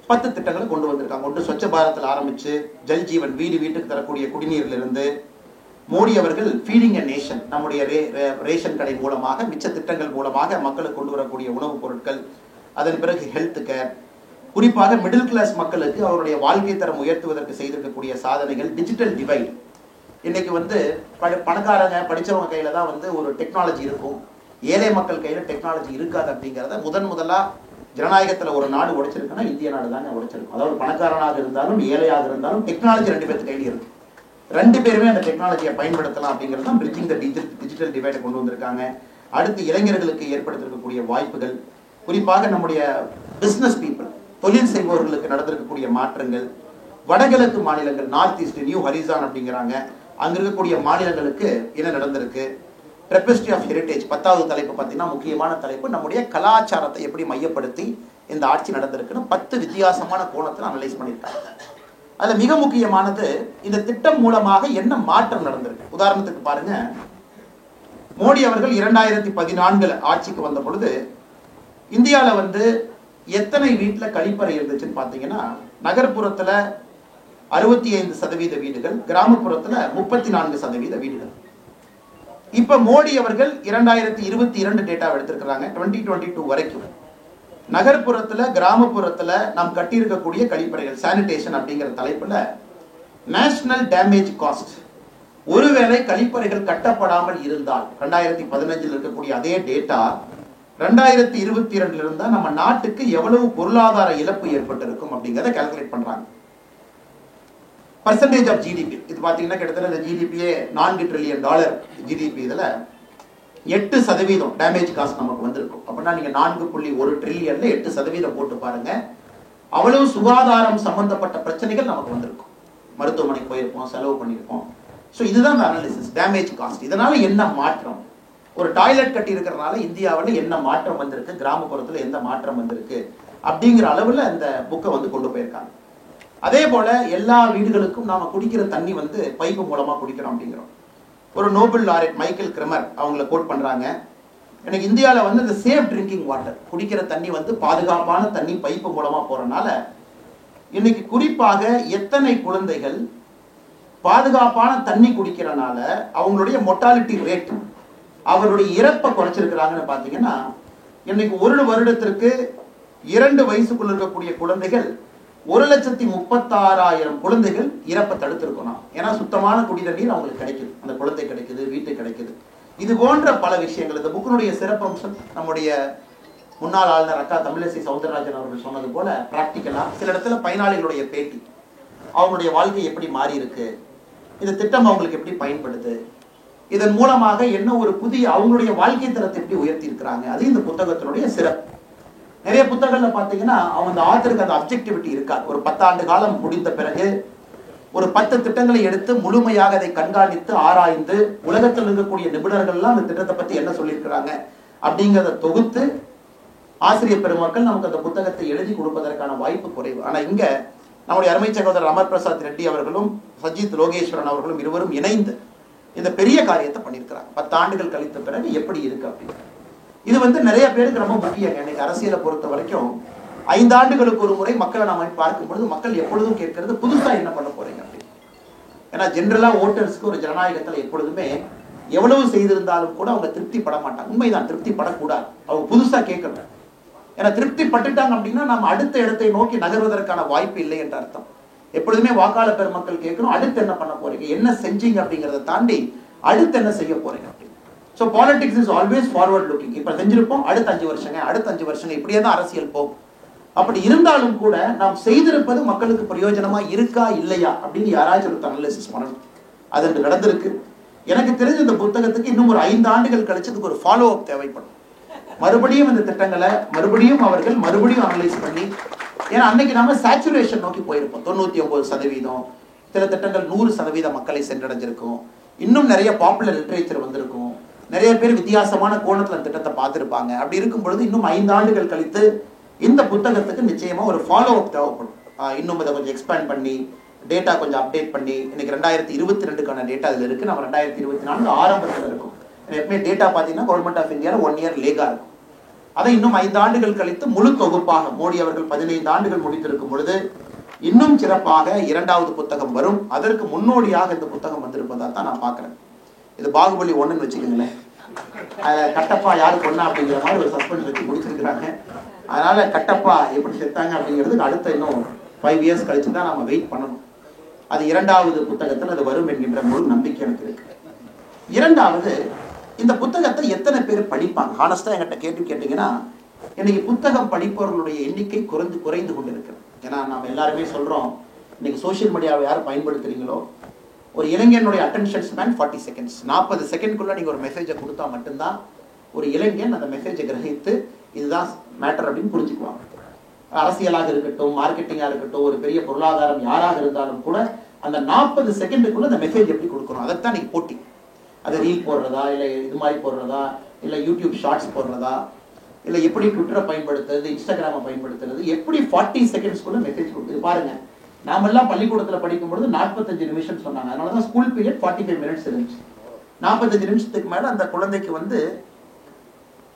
10 திட்டங்களை கொண்டு வந்திருக்காங்க. ஒன்று ஸ்வச்ச பாரத்தில் ஆரம்பிச்சு ஜல் ஜீவன், வீடு வீட்டுக்கு தரக்கூடிய குடிநீரில் இருந்து மோடி அவர்கள் ஃபீடிங் எ நேஷன், நம்முடைய ரேஷன் கடை மூலமாக மிச்ச திட்டங்கள் மூலமாக மக்களுக்கு கொண்டு வரக்கூடிய உணவுப் பொருட்கள், அதன் பிறகு ஹெல்த் கேர், குறிப்பாக மிடில் கிளாஸ் மக்களுக்கு அவருடைய வாழ்க்கை தரம் உயர்த்துவதற்கு செய்திருக்கக்கூடிய சாதனைகள், டிஜிட்டல் டிவைட். இன்னைக்கு பணக்காரங்க படிச்சவங்க கையில தான் ஒரு டெக்னாலஜி இருக்கும், ஏழை மக்கள் கையில டெக்னாலஜி இருக்காது அப்படிங்கிறத முதலா ஜனநாயகத்துல ஒரு நாடு உடைச்சிருக்குன்னா இந்திய நாடு தாங்க உடைச்சிருக்கும். அதாவது பணக்காரனாக இருந்தாலும் ஏழையாக இருந்தாலும் டெக்னாலஜி 2 பேருக்கு கையில் இருக்கு, 2 பேருமே அந்த டெக்னாலஜியை பயன்படுத்தலாம் அப்படிங்கிறது தான் பிரிட்ஜிங் த டிஜிட்டல் டிவைடை கொண்டு வந்திருக்காங்க. அடுத்து இளைஞர்களுக்கு ஏற்படுத்திருக்கக்கூடிய வாய்ப்புகள், குறிப்பாக நம்முடைய பிசினஸ் பீப்புள், தொழில் செய்பவர்களுக்கு நடந்திருக்கக்கூடிய மாற்றங்கள், வடகிழக்கு மாநிலங்கள், நார்த் ஈஸ்ட், நியூ ஹரிசான் அப்படிங்கிறாங்க, அங்க இருக்கக்கூடிய மாநிலங்களுக்கு என்ன நடந்திருக்கு, டெபஸ்ட்ரி ஆஃப் ஹெரிடேஜ் 10வது தலைப்பு பார்த்தீங்கன்னா முக்கியமான தலைப்பு, நம்முடைய கலாச்சாரத்தை எப்படி மையப்படுத்தி இந்த ஆட்சி நடந்திருக்குன்னு 10 வித்தியாசமான கோணத்தில் அனலைஸ் பண்ணியிருக்காங்க. அதுல மிக முக்கியமானது இந்த திட்டம் மூலமாக என்ன மாற்றம் நடந்திருக்கு. உதாரணத்துக்கு பாருங்க, மோடி அவர்கள் 2014 ஆட்சிக்கு வந்த பொழுது இந்தியாவில் எத்தனை வீட்டுல கழிப்பறை இருந்துச்சுன்னு பாத்தீங்கன்னா, நகர்ப்புறத்துல 65% வீடுகள், கிராமப்புறத்துல 34% வீடுகள். இப்ப மோடி அவர்கள் 2022 டேட்டா எடுத்திருக்கிறாங்க, 2022 வரைக்கும் நகர்ப்புறத்துல கிராமப்புறத்துல நாம் கட்டியிருக்கக்கூடிய கழிப்பறைகள், சானிடேஷன் அப்படிங்கிற தலைப்புல நேஷனல் டேமேஜ் காஸ்ட், ஒருவேளை கழிப்பறைகள் கட்டப்படாமல் இருந்தால் 2015 இருக்கக்கூடிய அதே டேட்டா 2022 இருந்தா நம்ம நாட்டுக்கு எவ்வளவு பொருளாதார இழப்பு ஏற்பட்டிருக்கும் அப்படிங்கிறத கால்குலேட் பண்றாங்க. பர்சன்டேஜ் ஆஃப் ஜிடிபி இது பாத்தீங்கன்னா கிட்டத்தட்ட இந்த ஜிடிபியே $4 ட்ரில்லியன் ஜிடிபி, இதுல 8% டேமேஜ் காஸ்ட் நமக்கு வந்திருக்கும். அப்படின்னா நீங்க 4.1 ட்ரில்லியன்ல 8% போட்டு பாருங்க, அவ்வளவு சுகாதாரம் சம்பந்தப்பட்ட பிரச்சனைகள் நமக்கு வந்திருக்கும். மருத்துவமனைக்கு போயிருப்போம், செலவு பண்ணியிருப்போம். ஸோ இதுதான் இந்த அனாலிசிஸ், டேமேஜ் காஸ்ட். இதனால என்ன மாற்றம், ஒரு டாய்லெட் கட்டி இருக்கிறதுனால இந்தியாவில் என்ன மாற்றம் வந்திருக்கு, கிராமப்புறத்துல எந்த மாற்றம் வந்திருக்கு அப்படிங்கிற அளவுல இந்த புக்கை கொண்டு போயிருக்காங்க. அதே போல எல்லா வீடுகளுக்கும் நாம குடிக்கிற தண்ணி பைப்பு மூலமா குடிக்கிறோம் அப்படிங்கிறோம். ஒரு நோபல் லாரெட் மைக்கேல் கிரெமர் அவங்கள கோட் பண்றாங்க, எனக்கு இந்தியாவில் இந்த சேஃப் ட்ரிங்கிங் வாட்டர், குடிக்கிற தண்ணி பாதுகாப்பான தண்ணி பைப்பு மூலமா போறதுனால இன்னைக்கு குறிப்பாக எத்தனை குழந்தைகள் பாதுகாப்பான தண்ணி குடிக்கிறனால அவங்களுடைய மொர்டாலிட்டி ரேட், அவருடைய இறப்பை குறைச்சிருக்கிறாங்கன்னு பாத்தீங்கன்னா, இன்னைக்கு ஒரு வருடத்திற்கு 2 வயசுக்குள்ள இருக்கக்கூடிய குழந்தைகள் 1,36,000 குழந்தைகள் இறப்பை தடுத்திருக்கணும். ஏன்னா சுத்தமான குடி தண்ணீர் அவங்களுக்கு கிடைக்குது, அந்த குழந்தை கிடைக்குது, வீட்டுக்கு கிடைக்குது. இது போன்ற பல விஷயங்கள் இந்த புக்கினுடைய சிறப்பம்சம். நம்முடைய முன்னாள் ஆளுநர் அக்கா தமிழிசை சவுந்தரராஜன் அவர்கள் சொன்னது போல பிராக்டிக்கலா சில இடத்துல பயனாளிகளுடைய பேட்டி, அவங்களுடைய வாழ்க்கை எப்படி மாறி இருக்கு, இந்த திட்டம் அவங்களுக்கு எப்படி பயன்படுது, இதன் மூலமாக என்ன ஒரு புதிய அவங்களுடைய வாழ்க்கை தரத்தை எப்படி உயர்த்தி இருக்கிறாங்க, அது இந்த புத்தகத்தினுடைய சிறப்பு. நிறைய புத்தகங்கள்ல பாத்தீங்கன்னா அவங்க ஆத்தருக்கு அந்த அப்ஜெக்டிவிட்டி இருக்காது. ஒரு 10 ஆண்டு காலம் முடிந்த பிறகு ஒரு 10 திட்டங்களை எடுத்து முழுமையாக அதை கண்காணித்து ஆராய்ந்து உலகத்தில் இருக்கக்கூடிய நிபுணர்கள்லாம் அந்த திட்டத்தை பத்தி என்ன சொல்லியிருக்கிறாங்க அப்படிங்கிறத தொகுத்து ஆசிரியர் பெருமக்கள் நமக்கு அந்த புத்தகத்தை எழுதி கொடுப்பதற்கான வாய்ப்பு குறைவு. ஆனா இங்க நம்முடைய அருமை சகோதரர் அமர் பிரசாத் ரெட்டி அவர்களும் சஜித் லோகேஸ்வரன் அவர்களும் இருவரும் இணைந்து இந்த பெரிய காரியத்தை பண்ணியிருக்கிறாங்க. 10 ஆண்டுகள் கழித்த பிறகு எப்படி இருக்கு அப்படின்னு. இது வந்து நிறைய பேருக்கு ரொம்ப முக்கியம். இன்னைக்கு அரசியலை பொறுத்த வரைக்கும் 5 ஆண்டுகளுக்கு ஒரு முறை மக்களை நாம பார்க்கும் பொழுது மக்கள் எப்பொழுதும் கேட்கறது புதுசா என்ன பண்ண போறீங்க அப்படின்னு. ஏன்னா ஜென்ரலா ஓட்டர்ஸ்க்கு ஒரு ஜனநாயகத்துல எப்பொழுதுமே எவ்வளவு செய்திருந்தாலும் கூட அவங்க திருப்தி பட மாட்டாங்க. உண்மைதான், திருப்தி படக்கூடாது. அவங்க புதுசா கேட்கணும். ஏன்னா திருப்தி பட்டுட்டாங்க அப்படின்னா நம்ம அடுத்த இடத்தை நோக்கி நகர்வதற்கான வாய்ப்பு இல்லை என்ற அர்த்தம். எப்பொழுதுமே வாக்காளர் பெருமக்கள் கேட்கணும், அடுத்து என்ன பண்ண போறீங்க, என்ன செஞ்சீங்க அப்படிங்கிறத தாண்டி அடுத்து என்ன செய்ய போறீங்க அப்படின்னு. So politics is always forward looking. இப்ப செஞ்சிருப்போம், அடுத்த 5 வருஷங்க, அடுத்த 5 வருஷங்க, இப்படியே தான் அரசியல் போகும். அப்படி இருந்தாலும் கூட நாம் செய்திருப்பது மக்களுக்கு பிரயோஜனமா இருக்கா இல்லையா அப்படின்னு யாராச்சும் ஒரு அனலைசிஸ் பண்ணணும். அது நடந்திருக்கு. எனக்கு தெரிஞ்ச இந்த புத்தகத்துக்கு இன்னும் ஒரு 5 ஆண்டுகள் கழிச்சு இதுக்கு ஒரு ஃபாலோ அப் தேவைப்படும். மறுபடியும் இந்த திட்டங்களை மறுபடியும் அவர்கள் மறுபடியும் அனலைஸ் பண்ணி, ஏன்னா அன்னைக்கு நாம சேச்சுரேஷன் நோக்கி போயிருப்போம். 99%, சில திட்டங்கள் 100% மக்களை சென்றடைஞ்சிருக்கும். இன்னும் நிறைய பாப்புலர் லிட்ரேச்சர் வந்திருக்கும். நிறைய பேர் வித்தியாசமான கோணத்துல திட்டத்தை பார்த்திருப்பாங்க. அப்படி இருக்கும் பொழுது இன்னும் 5 ஆண்டுகள் கழித்து இந்த புத்தகத்துக்கு நிச்சயமா ஒரு ஃபாலோ அப் தேவைப்படும். இன்னும் இதை கொஞ்சம் எக்ஸ்பேண்ட் பண்ணி டேட்டா கொஞ்சம் அப்டேட் பண்ணி, இன்னைக்கு 2022க்கான டேட்டா இதுல இருக்கு. நம்ம 2024 ஆரம்பத்தில் இருக்கும். எப்பவுமே டேட்டா பார்த்தீங்கன்னா கவர்மெண்ட் ஆஃப் இந்தியாவில் 1 இயர் லேகா இருக்கும். அதை இன்னும் 5 ஆண்டுகள் கழித்து முழு தொகுப்பாக மோடி அவர்கள் 15 ஆண்டுகள் முடித்திருக்கும் பொழுது இன்னும் சிறப்பாக 2வது புத்தகம் வரும். அதற்கு முன்னோடியாக இந்த புத்தகம் வந்திருப்பதா தான் நான் பார்க்கிறேன். இது பாகுபலி 1ன்னு வச்சுக்கோங்களேன். கட்டப்பா யாரு பொண்ணா அப்படிங்கிற மாதிரி ஒரு சஸ்பென்ஸ் வச்சு முடிச்சிருக்கிறாங்க. அதனால கட்டப்பா எப்படி செத்தாங்க அப்படிங்கிறதுக்கு அடுத்த இன்னும் 5 இயர்ஸ் கழிச்சு தான் நம்ம வெயிட் பண்ணணும். அது 2வது புத்தகத்தில் அது வரும் என்கின்ற முழு நம்பிக்கை எனக்கு இருக்கு. 2வது, இந்த புத்தகத்தை எத்தனை பேர் படிப்பாங்க? ஹானஸ்டா என்கிட்ட கேட்டீங்கன்னா இன்னைக்கு புத்தகம் படிப்பவர்களுடைய எண்ணிக்கை குறைந்து கொண்டு இருக்கு. ஏன்னா நம்ம எல்லாருமே சொல்றோம், இன்னைக்கு சோசியல் மீடியாவை யார் பயன்படுத்துறீங்களோ, ஒரு இளைஞனுடைய அட்டென்ஷன் ஸ்பேன் 40 செகண்ட்ஸ். 40 செகண்ட்குள்ள நீங்க ஒரு மெசேஜை கொடுத்தா மட்டும்தான் ஒரு இளைஞன் அந்த மெசேஜை கிரகித்து இதுதான் மேட்டர் அப்படின்னு புரிஞ்சுக்குவாங்க. அரசியலாக இருக்கட்டும், மார்க்கெட்டிங்கா இருக்கட்டும், ஒரு பெரிய பொருளாதாரம் யாராக இருந்தாலும் கூட அந்த 40 செகண்டுக்குள்ள அந்த மெசேஜ் எப்படி கொடுக்கணும், அதைத்தான் நீங்க போட்டி. அதை ரீல் போடுறதா, இல்லை இது மாதிரி போடுறதா, இல்லை யூடியூப் ஷார்ட்ஸ் போடுறதா, இல்லை எப்படி ட்விட்டரை பயன்படுத்துறது, இன்ஸ்டாகிராமை பயன்படுத்துறது, எப்படி 40 செகண்ட்ஸ்குள்ள மெசேஜ் கொடுக்குது பாருங்க. நாமெல்லாம் பள்ளிக்கூடத்தில் படிக்கும்பொழுது 45 நிமிஷம் சொன்னாங்க. அதனாலதான் ஸ்கூல் பீரியட் 45 மினிட்ஸ் இருந்துச்சு. 45 நிமிஷத்துக்கு மேல அந்த குழந்தைக்கு வந்து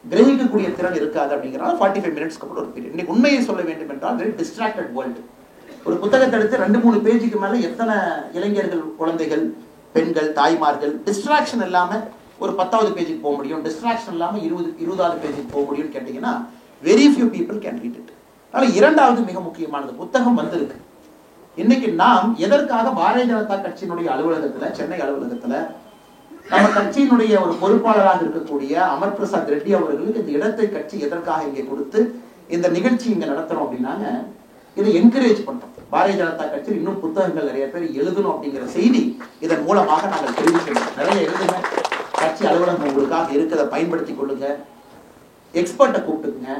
கிரகிக்கக்கூடிய திறன் இருக்காது அப்படிங்கிறனால 45 மினிட்ஸ்க்கு அப்புறம் ஒரு பீரியட். இன்னைக்கு உண்மையை சொல்ல வேண்டும் என்றால் வெரி டிஸ்ட்ராக்டட் வேர்ல்டு. ஒரு புத்தகத்தை எடுத்து 2-3 பேஜுக்கு மேல எத்தனை இளைஞர்கள், குழந்தைகள், பெண்கள், தாய்மார்கள் டிஸ்ட்ராக்ஷன் இல்லாம ஒரு 10வது பேஜுக்கு போக முடியும், டிஸ்ட்ராக்ஷன் இல்லாம 20வது பேஜுக்கு போக முடியும்னு கேட்டீங்கன்னா very few people can read it. அதனால 2வது மிக முக்கியமானது, புத்தகம் வந்திருக்கு. இன்னைக்கு நாம் எதற்காக பாரதிய ஜனதா கட்சியினுடைய அலுவலகத்துல, சென்னை அலுவலகத்துல நம்ம கட்சியினுடைய ஒரு பொறுப்பாளராக இருக்கக்கூடிய அமர் பிரசாத் ரெட்டி அவர்களுக்கு இந்த இடத்தை கட்சி எதற்காக இங்கே கொடுத்து இந்த நிகழ்ச்சி இங்க நடத்துறோம் அப்படின்னாங்க, இதை என்கரேஜ் பண்றோம். பாரதிய ஜனதா கட்சியில் இன்னும் புத்தகங்கள் நிறைய பேர் எழுதணும் அப்படிங்கிற செய்தி இதன் மூலமாக நாங்கள் தெரிவிக்கிறோம். நிறைய எழுதுங்க, கட்சி அலுவலகம் உங்களுக்காக இருக்கிறத பயன்படுத்தி கொள்ளுங்க, எக்ஸ்பர்ட்டை கூப்பிட்டுக்குங்க,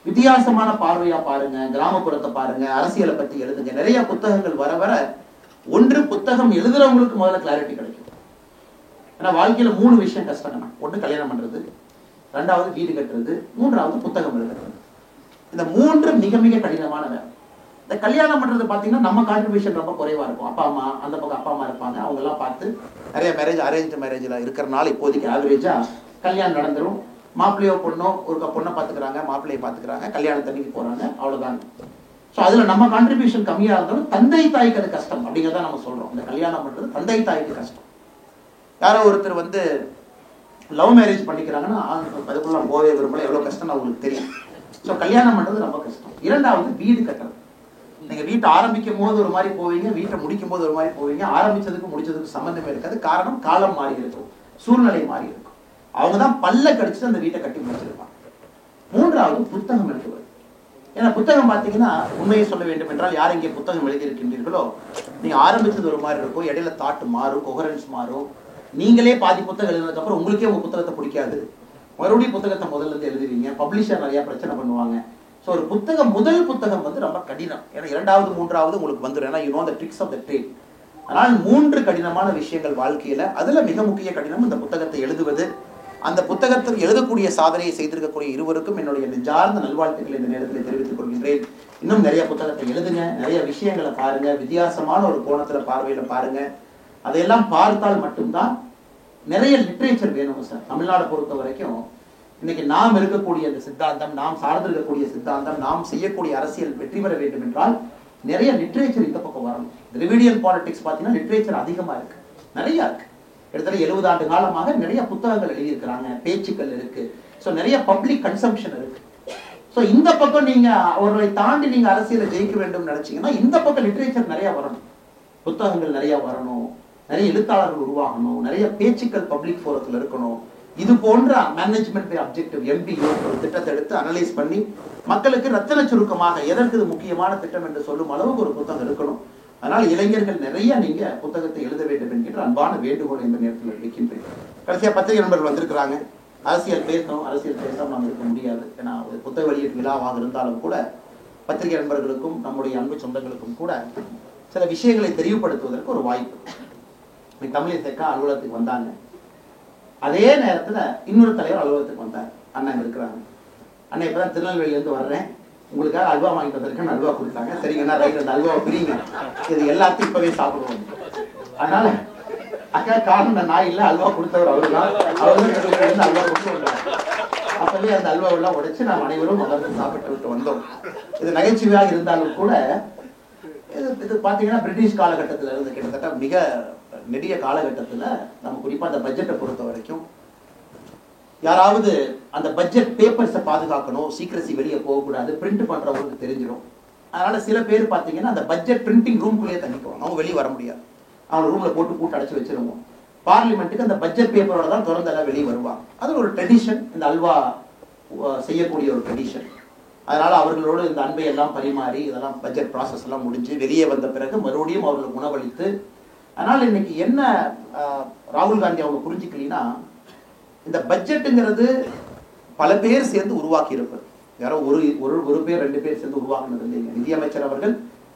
வித்தியாசமான பார்வையா பாருங்க, கிராமப்புறத்தை பாருங்க, அரசியலை பத்தி எழுதுங்க. நிறைய புத்தகங்கள் வர வர ஒன்று புத்தகம் எழுதுறவங்களுக்கு முதல்ல கிளாரிட்டி கிடைக்கும். ஏன்னா வாழ்க்கையில 3 விஷயம் கஷ்டம். ஒன்று கல்யாணம் பண்றது, 2வது வீடு கட்டுறது, 3வது புத்தகம் எழுதுறது. இந்த 3 மிக மிக கடினமான வேலை. இந்த கல்யாணம் பண்றது பாத்தீங்கன்னா நம்ம கான்ட்ரிபியூஷன் ரொம்ப குறைவா இருக்கும். அப்பா அம்மா, அந்த பக்கம் அப்பா அம்மா இருப்பாங்க, அவங்க எல்லாம் பார்த்து நிறைய மேரேஜ் அரேஞ்ச் மேரேஜ்ல இருக்கிறனால இப்போதைக்கு ஆவரேஜா கல்யாணம் நடந்துரும். மாப்பிள்ளையோ பொண்ணோ ஒரு பொண்ணை பாத்துக்கிறாங்க, மாப்பிள்ளையை பாத்துக்கிறாங்க, கல்யாணத்தன்னைக்கு போறாங்க, அவ்வளவுதான். ஸோ அதுல நம்ம கான்ட்ரிபியூஷன் கம்மியா இருந்தாலும் தந்தை தாய்க்கு அது கஷ்டம் அப்படிங்கிறத நம்ம சொல்றோம். இந்த கல்யாணம் பண்றது தந்தை தாய்க்கு கஷ்டம். யாரோ ஒருத்தர் வந்து லவ் மேரேஜ் பண்ணிக்கிறாங்கன்னா அதுக்குள்ள போவே விரும்பல, எவ்வளவு கஷ்டம் அவங்களுக்கு தெரியும். ஸோ கல்யாணம் பண்றது ரொம்ப கஷ்டம். 2வது வீடு கட்டுறது. நீங்க வீட்டை ஆரம்பிக்கும் போது ஒரு மாதிரி போவீங்க, வீட்டை முடிக்கும் போது ஒரு மாதிரி போவீங்க. ஆரம்பிச்சதுக்கு முடிச்சதுக்கு சம்பந்தமே இருக்காது. காரணம் காலம் மாறி இருக்கும், சூழ்நிலை மாறி இருக்கும். அவங்கதான் பல்ல கடிச்சுட்டு அந்த வீட்டை கட்டி முடிச்சிருப்பாங்க. 3வது புத்தகம் எழுதுவது. ஏன்னா புத்தகம் பாத்தீங்கன்னா உண்மையை சொல்ல வேண்டும் என்றால் யார் இங்கே புத்தகம் எழுதியிருக்கின்றீர்களோ நீங்க ஆரம்பிச்சது ஒரு மாதிரி இருக்கும், இடையில தாட்டு மாறும், கொஹரன்ஸ் மாறும். நீங்களே பாதி புத்தகம் எழுதுனதுக்கு அப்புறம் உங்களுக்கே உங்க புத்தகத்தை பிடிக்காது, மறுபடியும் புத்தகத்தை முதல்ல இருந்து எழுதுவீங்க. பப்ளிஷர் நிறைய பிரச்சனை பண்ணுவாங்க. ஸோ ஒரு புத்தகம், முதல் புத்தகம் வந்து ரொம்ப கடினம். ஏன்னா 2வது 3வது உங்களுக்கு வந்துடும். ஏன்னா you know the tricks of the trade. ஆனால் 3 கடினமான விஷயங்கள் வாழ்க்கையில. அதுல மிக முக்கிய கடினம் இந்த புத்தகத்தை எழுதுவது. அந்த புத்தகத்தில் எழுதக்கூடிய சாதனையை செய்திருக்கக்கூடிய இருவருக்கும் என்னுடைய நெஞ்சார்ந்த நல்வாழ்த்துக்களை இந்த நேரத்தில் தெரிவித்துக் கொள்கின்றேன். இன்னும் நிறைய புத்தகத்தை எழுதுங்க, நிறைய விஷயங்களை பாருங்க, வித்தியாசமான ஒரு கோணத்துல பார்வையில பாருங்க. அதையெல்லாம் பார்த்தால் மட்டும்தான் நிறைய லிட்ரேச்சர் வேணும் சார். தமிழ்நாடு பொறுத்த வரைக்கும் இன்னைக்கு நாம் இருக்கக்கூடிய அந்த சித்தாந்தம், நாம் சார்ந்திருக்கக்கூடிய சித்தாந்தம், நாம் செய்யக்கூடிய அரசியல் வெற்றி பெற வேண்டும் என்றால் நிறைய லிட்ரேச்சர் இந்த பக்கம் வரணும். திராவிடியன் பாலிடிக்ஸ் பார்த்தீங்கன்னா லிட்ரேச்சர் அதிகமா இருக்கு, நிறைய இருக்கு. கிட்டத்தட்ட 70 ஆண்டு காலமாக நிறைய புத்தகங்கள் எழுதியிருக்கிறாங்க, பேச்சுக்கள் இருக்கு. ஸோ நிறைய பப்ளிக் கன்சம்ஷன் இருக்கு. ஸோ இந்த பக்கம் நீங்க அவர்களை தாண்டி நீங்க அரசியலை ஜெயிக்க வேண்டும் நினைச்சீங்கன்னா இந்த பக்கம் லிட்ரேச்சர் நிறைய வரணும், புத்தகங்கள் நிறைய வரணும், நிறைய எழுத்தாளர்கள் உருவாகணும், நிறைய பேச்சுக்கள் பப்ளிக் ஃபோரத்தில் இருக்கணும். இது போன்ற மேனேஜ்மெண்ட் அப்ஜெக்டிவ் MBO ஒரு திட்டத்தை எடுத்து அனலைஸ் பண்ணி மக்களுக்கு ரத்தின சுருக்கமாக எதற்கு இது முக்கியமான திட்டம் என்று சொல்லும் அளவுக்கு ஒரு புத்தகம் இருக்கணும். அதனால் இளைஞர்கள் நிறைய நீங்க புத்தகத்தை எழுத வேண்டும் என்கின்ற அன்பான வேண்டுகோள் இந்த நேரத்தில் வைக்கின்றேன். கடைசியா பத்திரிகை நண்பர்கள் வந்திருக்கிறாங்க. அரசியல் பேசணும், அரசியல் பேசாமல் நாம் இருக்க முடியாது. ஏன்னா ஒரு புத்தக வெளியீட்டு விழாவாக இருந்தாலும் கூட பத்திரிகை நண்பர்களுக்கும் நம்முடைய அன்பு சொந்தங்களுக்கும் கூட சில விஷயங்களை தெளிவுபடுத்துவதற்கு ஒரு வாய்ப்பு. தமிழிசைக்கா அலுவலகத்துக்கு வந்தாங்க, அதே நேரத்துல இன்னொரு தலைவர் அலுவலகத்துக்கு வந்தார். அண்ணன் இருக்கிறாங்க. அண்ணன் இப்பதான் திருநெல்வேலியிலேருந்து வர்றேன், உங்களுக்காக அல்வா வாங்கிட்டு வந்திருக்கேன், அல்வா கொடுத்தாங்க. சரிங்கண்ணா, ரைட், அந்த அல்வாவை பிரிங்க, இது எல்லாத்தையும் இப்பவே சாப்பிடுவோம். அதனால அக்கா காரணம் நான் இல்லை, அல்வா கொடுத்தவர் அவரு தான். அவரு அல்வா கொடுத்து வந்தார். அப்பவே அந்த அல்வாவெல்லாம் உடைச்சு நாம் அனைவரும் அமர்ந்து சாப்பிட்டு விட்டு வந்தோம். இது நகைச்சுவையாக இருந்தாலும் கூட இது பாத்தீங்கன்னா பிரிட்டிஷ் காலகட்டத்தில் இருந்து கிட்டத்தட்ட மிக நெடிய காலகட்டத்தில் நம்ம குறிப்பா அந்த பட்ஜெட்டை பொறுத்த வரைக்கும் யாராவது அந்த பட்ஜெட் பேப்பர்ஸை பாதுகாக்கணும், சீக்கிரசி வெளியே போகக்கூடாது, பிரிண்ட் பண்றவங்களுக்கு தெரிஞ்சிடும். அதனால சில பேர் பார்த்தீங்கன்னா அந்த பட்ஜெட் பிரிண்டிங் ரூம்குள்ளேயே தங்கிக்குவாங்க, அவங்க வெளியே வர முடியாது. அவங்க ரூம்ல போட்டு கூட்டு அடைச்சு வச்சிருவோம். பார்லிமெண்ட்டுக்கு அந்த பட்ஜெட் பேப்பரோட தான் திறந்தெல்லாம் வெளியே வருவாங்க. அது ஒரு ட்ரெடிஷன், இந்த அல்வா செய்யக்கூடிய ஒரு ட்ரெடிஷன். அதனால அவர்களோடு இந்த அன்பை எல்லாம் பரிமாறி இதெல்லாம் பட்ஜெட் ப்ராசஸ் எல்லாம் முடிஞ்சு வெளியே வந்த பிறகு மறுபடியும் அவர்களுக்கு உணவளித்து. அதனால இன்னைக்கு என்ன ராகுல் காந்தி அவங்க புரிஞ்சுக்கலாம், இந்த பட்ஜெட்டுங்கிறது பல பேர் சேர்ந்து உருவாக்கி இருப்பது. யாரோ ஒரு பேர் 2 பேர் சேர்ந்து உருவாக்குனது இல்லைங்க. நிதியமைச்சர் அவர்கள்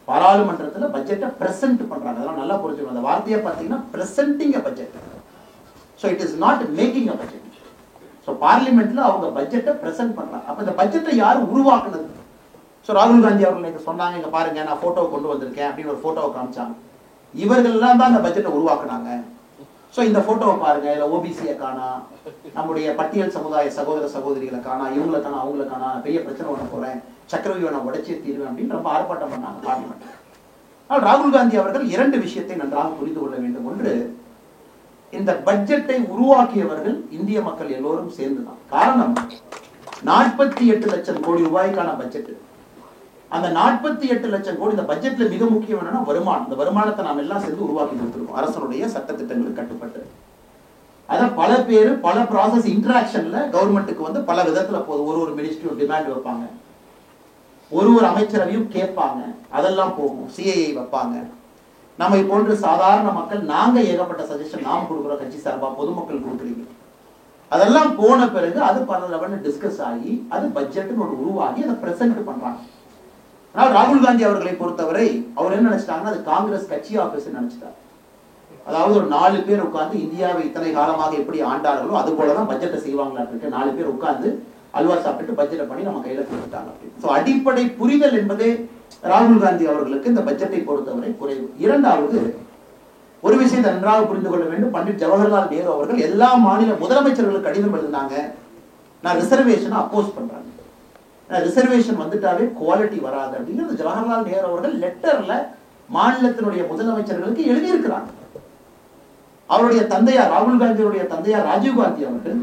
பாராளுமன்றத்தில் பட்ஜெட்டை பிரசன்ட் பண்றாங்க. அதெல்லாம் நல்லா புரிஞ்சுக்கணும். அந்த வார்த்தையை பார்த்தீங்கன்னா presenting a budget. So it is not making a budget. So பார்லிமெண்ட்ல அவங்க பட்ஜெட்டை பிரசன்ட் பண்றாங்க. அப்ப இந்த பட்ஜெட்டை யார் உருவாக்குனது? ஸோ ராகுல் காந்தி அவர்கள் எனக்கு சொன்னாங்க, இங்க பாருங்க நான் போட்டோவை கொண்டு வந்திருக்கேன் அப்படின்னு ஒரு போட்டோவை காமிச்சாங்க. இவர்கள்லாம் தான் அந்த பட்ஜெட்டை உருவாக்குனாங்க. ஸோ இந்த போட்டோவை பாருங்க, இதுல ஓபிசியை காணா, நம்முடைய பட்டியல் சமுதாய சகோதர சகோதரிகளை காணா, இவங்களை காணா, அவங்களை காணா, பெரிய பிரச்சனை பண்ண போறேன், சக்கரவியூவை நான் உடைச்சே தீர்வேன் அப்படின்னு ரொம்ப ஆர்ப்பாட்டம் பண்ணாங்க பார்லிமெண்ட். ஆனால் ராகுல் காந்தி அவர்கள் 2 விஷயத்தை நன்றாக புரிந்து கொள்ள வேண்டும். ஒன்று, இந்த பட்ஜெட்டை உருவாக்கியவர்கள் இந்திய மக்கள் எல்லோரும் சேர்ந்துதான். காரணம், 48 லட்சம் கோடி ரூபாய்க்கான பட்ஜெட். அந்த 48 லட்சம் கோடி, இந்த பட்ஜெட்ல மிக முக்கியம் என்னன்னா வருமானம். இந்த வருமானத்தை நாம் எல்லாம் சேர்ந்து உருவாக்கி கொடுத்துருக்கோம் அரசனுடைய சட்டத்திட்டங்களுக்கு கட்டுப்பட்டு. அத பல பேர் பல ப்ராசஸ் இன்டராக்ஷன்ல கவர்மெண்ட்டுக்கு வந்து பல விதத்துல போகுது. ஒரு மினிஸ்ட்ரி ஒரு டிமாண்ட் வைப்பாங்க, ஒரு அமைச்சரவையும் கேட்பாங்க, அதெல்லாம் போகும். சிஐஐ வைப்பாங்க. நம்ம போன்ற சாதாரண மக்கள் நாங்க ஏகப்பட்ட சஜஷன் நாம் கொடுக்குறோம், கட்சி சார்பா பொதுமக்கள் கொடுக்குறீங்க. அதெல்லாம் போன பிறகு அது பல லெவல்ல டிஸ்கஸ் ஆகி அது பட்ஜெட்னு ஒரு உருவாகி அதை பிரசன்ட் பண்றாங்க. ஆனால் ராகுல் காந்தி அவர்களை பொறுத்தவரை அவர் என்ன நினைச்சிட்டாங்கன்னா, அது காங்கிரஸ் கட்சி ஆபீஸ் நினைச்சிட்டார். அதாவது ஒரு 4 பேர் உட்கார்ந்து இந்தியாவை இத்தனை காலமாக எப்படி ஆண்டார்களோ அது போலதான் பட்ஜெட்டை செய்வாங்களா இருக்கு. 4 பேர் உட்கார்ந்து அல்வா சாப்பிட்டு பட்ஜெட்டை பண்ணி நம்ம கையில கொடுத்துட்டாங்க. ஸோ அடிப்படை புரிதல் என்பதே ராகுல் காந்தி அவர்களுக்கு இந்த பட்ஜெட்டை பொறுத்தவரை குறைவு. இரண்டாவது, ஒரு விஷயத்தை நன்றாக புரிந்து கொள்ள வேண்டும். பண்டிட் ஜவஹர்லால் நேரு அவர்கள் எல்லா மாநில முதலமைச்சர்களுக்கு கடிதம் எழுதினாங்க, நான் ரிசர்வேஷனை அப்போஸ் பண்றேன், ரிசர்வேஷன் வந்துட்டாவே குவாலிட்டி வராது அப்படிங்கிறது ஜவஹர்லால் நேரு அவர்கள் லெட்டர்ல மாநிலத்தினுடைய முதலமைச்சர்களுக்கு எழுதியிருக்கிறாங்க. அவருடைய தந்தையார் ராகுல் காந்தியுடைய தந்தையார் ராஜீவ் காந்தி அவர்கள்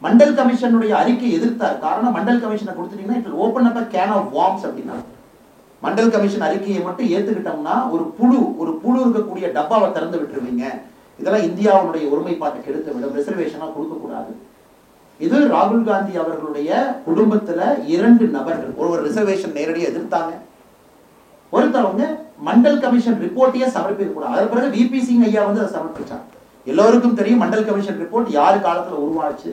மண்டல் கமிஷனுடைய அறிக்கையை எதிர்த்தார். காரணம், மண்டல் கமிஷனை கொடுத்துட்டீங்கன்னா it will open up a can of worms அப்படின்னா. மண்டல் கமிஷன் அறிக்கையை மட்டும் ஏத்துக்கிட்டோம்னா ஒரு புழு இருக்கக்கூடிய டப்பாவை திறந்து விட்டுருவீங்க, இதெல்லாம் இந்தியாவுடைய ஒருமைப்பாட்டை கெடுத்து விடும், ரிசர்வேஷனா கொடுக்க கூடாது. இது ராகுல் காந்தி அவர்களுடைய குடும்பத்துல 2 நபர்கள் ஒரு ரிசர்வேஷன் நேரடியாக எதிர்த்தாங்க. ஒருத்தவங்க மண்டல் கமிஷன் ரிப்போர்ட்டையே சமர்ப்பிக்க கூடாது. அதற்கு பிறகு விபி சிங் ஐயா வந்து அதை சமர்ப்பிச்சாங்க. எல்லோருக்கும் தெரியும் மண்டல் கமிஷன் ரிப்போர்ட் யாரு காலத்துல உருவாச்சு,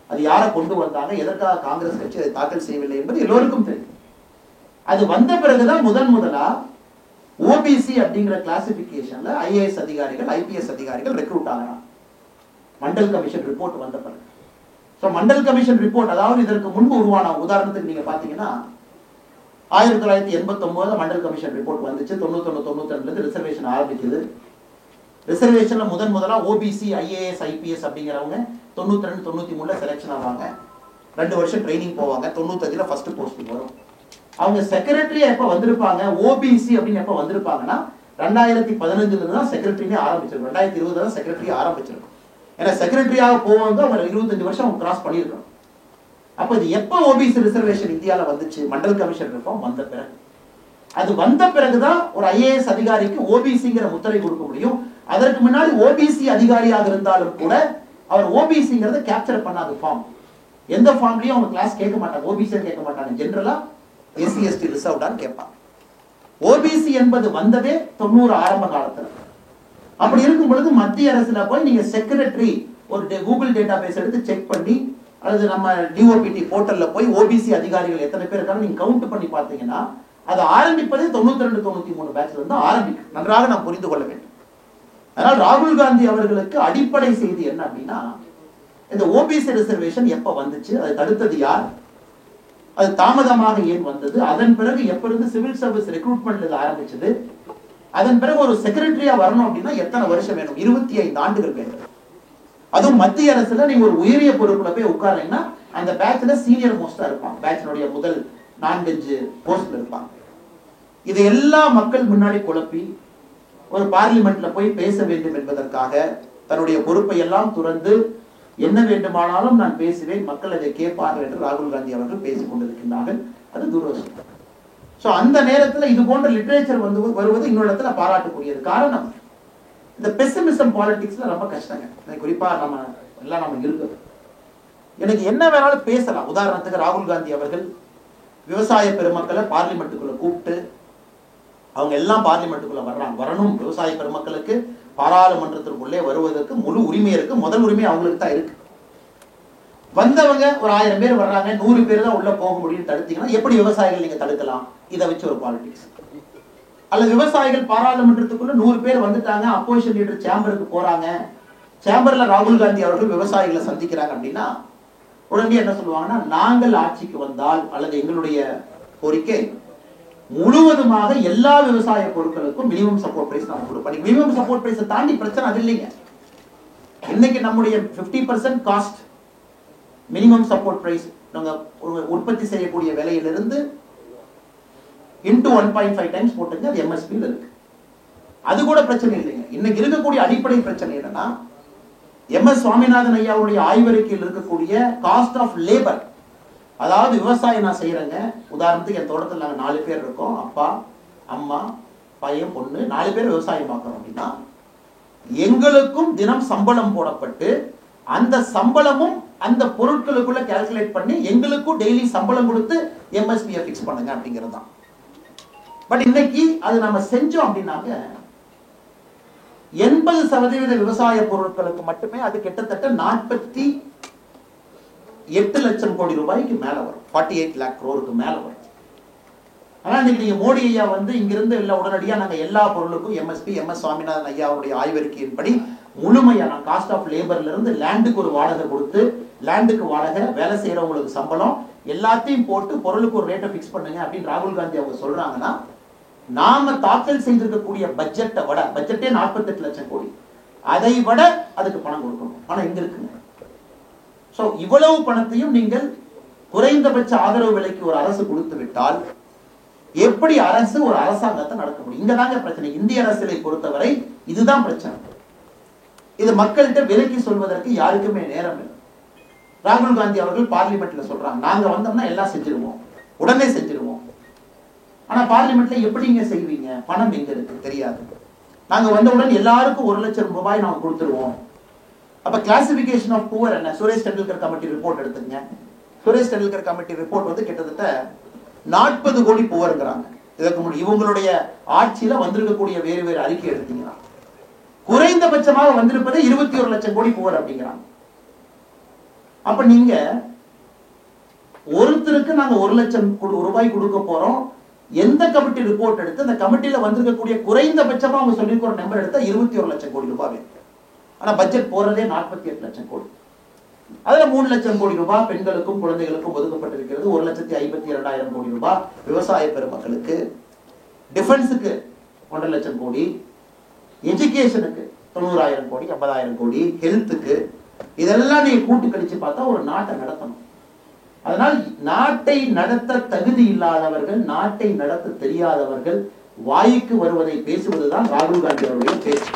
அது யாரை கொண்டு வந்தாங்க, எதற்காக காங்கிரஸ் கட்சி அதை தாக்கல் செய்யவில்லை என்பது எல்லோருக்கும் தெரியும். அது வந்த பிறகுதான் முதலா ஓபிசி அப்படிங்கிற கிளாசிபிகேஷன்ல ஐஏஎஸ் அதிகாரிகள் ஐபிஎஸ் அதிகாரிகள் ரெக்ரூட் ஆகலாம். மண்டல் கமிஷன் ரிப்போர்ட் வந்த பிறகு மண்டல் கமிஷன் ரிப்போர்ட், அதாவது இதற்கு முன்பு உருவான, உதாரணத்துக்கு நீங்க பாத்தீங்கன்னா 1989 மண்டல் கமிஷன் ரிப்போர்ட் வந்துச்சு. 91-92 ரிசர்வேஷன் ஆரம்பிக்குது. ரிசர்வேஷன்ல முதலா ஓபிசி ஐஏஎஸ் ஐபிஎஸ் அப்படிங்கிறவங்க 92-93 செலக்ஷன் ஆவாங்க. 2 வருஷம் ட்ரைனிங் போவாங்க. 95 ஃபர்ஸ்ட் போஸ்டிங் வரும். அவங்க செக்ரட்டரியா எப்ப வந்திருப்பாங்க, ஓபிசி அப்படின்னு எப்ப வந்திருப்பாங்கன்னா 2015 தான் செக்ரட்டரியே ஆரம்பிச்சிருக்கும். 2020 தான் செக்ரட்டரி ஆரம்பிச்சிருக்கும். ஏன்னா செக்ரட்டரியாக போவாங்க அவங்க 25 வருஷம் அவங்க கிராஸ் பண்ணியிருக்கணும். அப்ப இது எப்ப ஓபிசி ரிசர்வேஷன் இந்தியால வந்துச்சு, மண்டல் கமிஷன் ரிஃபார்ம் வந்த பிறகு. அது வந்த பிறகுதான் ஒரு ஐஏஎஸ் அதிகாரிக்கு ஓபிசிங்கிற முத்திரை கொடுக்க முடியும். அதற்கு முன்னாடி ஓபிசி அதிகாரியாக இருந்தாலும் கூட அவர் ஓபிசிங்கிறத கேப்சர் பண்ணாத ஃபார்ம். எந்த ஃபார்ம்லயும் அவங்க கிளாஸ் கேட்க மாட்டாங்க, ஓபிசி கேட்க மாட்டாங்க. ஜெனரலா எஸ்சி எஸ்டி ரிசர்வ்டான்னு கேட்பாங்க. ஓபிசி என்பது வந்ததே 90 ஆரம்ப காலத்துல. அப்படி இருக்கும் பொழுது மத்திய அரசுல போய் நீங்க செக்ரட்டரி ஒரு கூகுள் டேட்டா பேஸ் எடுத்து செக் பண்ணி, அல்லது நம்ம டிஓபிடி போர்ட்டல்ல போய் ஓபிசி அதிகாரிகள் எத்தனை பேர் இருக்காங்க நீங்க கவுண்ட் பண்ணி பார்த்தீங்கன்னா அது ஆரம்பிப்பதே 92-93 பேட்ச்ல இருந்து ஆரம்பிக்கும். நன்றாக நாம் புரிந்து கொள்ள வேண்டும். அதனால் ராகுல் காந்தி அவர்களுக்கு அடிப்படை செய்தி என்ன அப்படின்னா, இந்த ஓபிசி ரிசர்வேஷன் எப்ப வந்துச்சு, அதை தடுத்தது யார், அது தாமதமாக ஏன் வந்தது, அதன் பிறகு எப்ப இருந்து சிவில் சர்வீஸ் ரெக்ரூட்மெண்ட் ஆரம்பிச்சது, அதன் பிறகு ஒரு செக்ரட்டரியா வரணும் அப்படின்னா எத்தனை வருஷம் வேணும், 25 ஆண்டுகள் வேண்டும். அதுவும் மத்திய அரசுல நீங்க ஒரு உயரிய பொறுப்புல போய் உட்கார்றீங்கன்னா அந்த பேட்ச்ல சீனியர் மோஸ்டா இருப்பாங்க, பேட்ச்னுடைய முதல் 4-5 போஸ்ட்ல இருப்பாங்க. இது எல்லா மக்கள் முன்னாடி குழப்பி ஒரு பார்லிமெண்ட்ல போய் பேச வேண்டும் என்பதற்காக தன்னுடைய பொறுப்பை எல்லாம் துறந்து என்ன வேண்டுமானாலும் நான் பேசுவேன், மக்கள் அதை கேட்பார்கள் என்று ராகுல் காந்தி அவர்கள் பேசிக் கொண்டிருக்கின்றார்கள். அது துரதிர்ஷ்டம். சோ அந்த நேரத்தில் இது போன்ற லிட்டரேச்சர் வருவது இன்னொரு இடத்துல பாராட்டக்கூடியது. காரணம், இந்த பெசிமிசம் பாலிடிக்ஸ்ல ரொம்ப கஷ்டங்க. குறிப்பா நம்ம இருக்கு. எனக்கு என்ன வேணாலும் பேசலாம். உதாரணத்துக்கு ராகுல் காந்தி அவர்கள் விவசாய பெருமக்களை பார்லிமெண்ட்டுக்குள்ள கூப்பிட்டு, அவங்க எல்லாம் பார்லிமெண்ட்டுக்குள்ள வரணும், விவசாய பெருமக்களுக்கு பாராளுமன்றத்திற்குள்ளே வருவதற்கு முழு உரிமை இருக்கு. முதல் உரிமை அவங்களுக்கு தான் இருக்கு. வந்தவங்க ஒரு 1000 பேர் வர்றாங்க, 100 பேர் தான் உள்ள போக முடியும் தடுத்தீங்கன்னா எப்படி விவசாயிகள் நீங்க தடுக்கலாம்? இதை வச்சு ஒரு பாலிடிக்ஸ். அல்லது விவசாயிகள் பாராளுமன்றத்துக்குள்ள 100 பேர் வந்துட்டாங்க, அப்போசிஷன் லீடர் சேம்பருக்கு போறாங்க, சேம்பர்ல ராகுல் காந்தி அவர்கள் விவசாயிகளை சந்திக்கிறாங்க அப்படின்னா உடனே என்ன சொல்லுவாங்கன்னா, நாங்கள் ஆட்சிக்கு வந்தால் அல்லது எங்களுடைய கோரிக்கை முழுவதுமாக எல்லா விவசாய பொருட்களுக்கும் மினிமம் சப்போர்ட் பிரைஸ் நம்ம கொடுப்போம். மினிமம் சப்போர்ட் பிரைஸ் தாண்டி பிரச்சனை அது இல்லைங்க. இன்னைக்கு நம்முடைய 50% காஸ்ட் மினிமம் சப்போர்ட் பிரைஸ் நாங்க உற்பத்தி செய்யக்கூடிய விலையிலிருந்து இன்டு 1.5 டைம்ஸ் போட்டுங்க, அது எம்எஸ்பியில் இருக்கு. அது கூட பிரச்சனை இல்லைங்க. இன்னைக்கு இருக்கக்கூடிய அடிப்படை பிரச்சனை என்னன்னா, எம்எஸ் சுவாமிநாதன் ஐயாவுடைய ஆய்வறிக்கையில் இருக்கக்கூடிய காஸ்ட் ஆஃப் லேபர். அதாவது விவசாயம் நான் செய்யறேங்க, உதாரணத்துக்கு என் தோட்டத்தில் நாங்கள் 4 பேர் இருக்கோம், அப்பா அம்மா பையன் பொண்ணு 4 பேர் விவசாயம் பார்க்கறோம் அப்படின்னா எங்களுக்கும் தினம் சம்பளம் போடப்பட்டு அந்த சம்பளமும் அந்த பொருட்களுக்குள்ள கால்குலேட் பண்ணி எங்களுக்கும் டெய்லி சம்பளம் கொடுத்து எம்எஸ்பியை ஃபிக்ஸ் பண்ணுங்க அப்படிங்கிறது தான். பட் இன்னைக்கு அது நம்ம செஞ்சோம் அப்படின்னாக்க 80% விவசாய பொருட்களுக்கு மட்டுமே அது கிட்டத்தட்ட 48 லட்சம் கோடி ரூபாய்க்கு மேல வரும். 48 lakh crore மேல வரும். ஆனா நீங்க மோடி ஐயா இங்கிருந்து உடனடியா நாங்க எல்லா பொருளுக்கும் எம்எஸ்பி, எம்எஸ் சுவாமிநாதன் ஐயாவுடைய ஆய்வறிக்கையின்படி முழுமையா நான் காஸ்ட் ஆஃப் லேபர்ல இருந்து லேண்டுக்கு ஒரு வாடகை கொடுத்து, லேண்டுக்கு வாடகை, வேலை செய்யறவங்களுக்கு சம்பளம் எல்லாத்தையும் போட்டு பொருளுக்கு ஒரு ரேட்டை பிக்ஸ் பண்ணுங்க அப்படின்னு ராகுல் காந்தி அவங்க சொல்றாங்கன்னா, நாம தாக்கல் செய்திருக்கக்கூடிய பட்ஜெட்டை விட, பட்ஜெட்டே 48 லட்சம் கோடி, அதை விட அதுக்கு பணம் கொடுக்கணும். பணம் எங்க இருக்குங்க? சோ இவ்வளவு பணத்தையும் நீங்கள் குறைந்தபட்ச ஆதரவு விலைக்கு ஒரு அரசு கொடுத்து விட்டால் எப்படி அரசு ஒரு அரசாங்கத்தை நடக்க முடியும்? இங்கதாங்க பிரச்சனை. இந்திய அரசியலை பொறுத்தவரை இதுதான் பிரச்சனை. இது மக்கள்கிட்ட விலைக்கு சொல்வதற்கு யாருக்குமே நேரம் இல்லை. ராகுல் காந்தி அவர்கள் பார்லிமெண்ட்ல சொல்றாங்க, நாங்க வந்தோம்னா எல்லாம் செஞ்சிருவோம், உடனே செஞ்சிருவோம். ஆனா பார்லிமெண்ட்ல எப்படிங்க செய்வீங்க? பணம் எங்க இருக்கு தெரியாது. நாங்க வந்தவுடன் எல்லாருக்கும் 1 லட்சம் ரூபாய் நாங்க கொடுத்துருவோம். அப்ப கிளாசிபிகேஷன் ஆஃப் புவர் என்ன? சுரேஷ் டெண்டுல்கர் கமிட்டி ரிப்போர்ட் எடுத்துங்க. சுரேஷ் டெண்டுல்கர் கமிட்டி ரிப்போர்ட் கிட்டத்தட்ட 40 கோடி புவர்ங்கிறாங்க. இதற்கு முன்னாடி இவங்களுடைய ஆட்சியில வந்திருக்கக்கூடிய வேறு வேறு அறிக்கை எடுத்தீங்கன்னா குறைந்தபட்சமாக வந்திருப்பதே 21 லட்சம் கோடி புவர் அப்படிங்கிறாங்க. அப்ப நீங்க ஒருத்தருக்கு நாங்க 1 லட்சம் ரூபாய் கொடுக்க போறோம். எந்த கமிட்டி ரிப்போர்ட் எடுத்து அந்த கமிட்டியில வந்திருக்கக்கூடிய குறைந்தபட்சமா அவங்க சொல்லிருக்கிற நம்பர் எடுத்தா 21 லட்சம் கோடி ரூபாய். ஆனா பட்ஜெட் போறதே 48 லட்சம் கோடி. அதுல 3 லட்சம் கோடி ரூபாய் பெண்களுக்கும் குழந்தைகளுக்கும் ஒதுக்கப்பட்டிருக்கிறது. 1,52,000 கோடி ரூபாய் விவசாய பெருமக்களுக்கு, டிஃபென்ஸுக்கு 1.5 லட்சம் கோடி, எஜுகேஷனுக்கு 90,000 கோடி, 50,000 கோடி, ஹெல்த்துக்கு. இதெல்லாம் நீங்க கூட்டு கழிச்சு பார்த்தா ஒரு நாட்டை நடத்தணும். அதனால் நாட்டை நடத்த தகுதி இல்லாதவர்கள், நாட்டை நடத்த தெரியாதவர்கள் வாய்க்கு வருவதை பேசுவதுதான் ராகுல் காந்தி அவருடைய பேச்சு.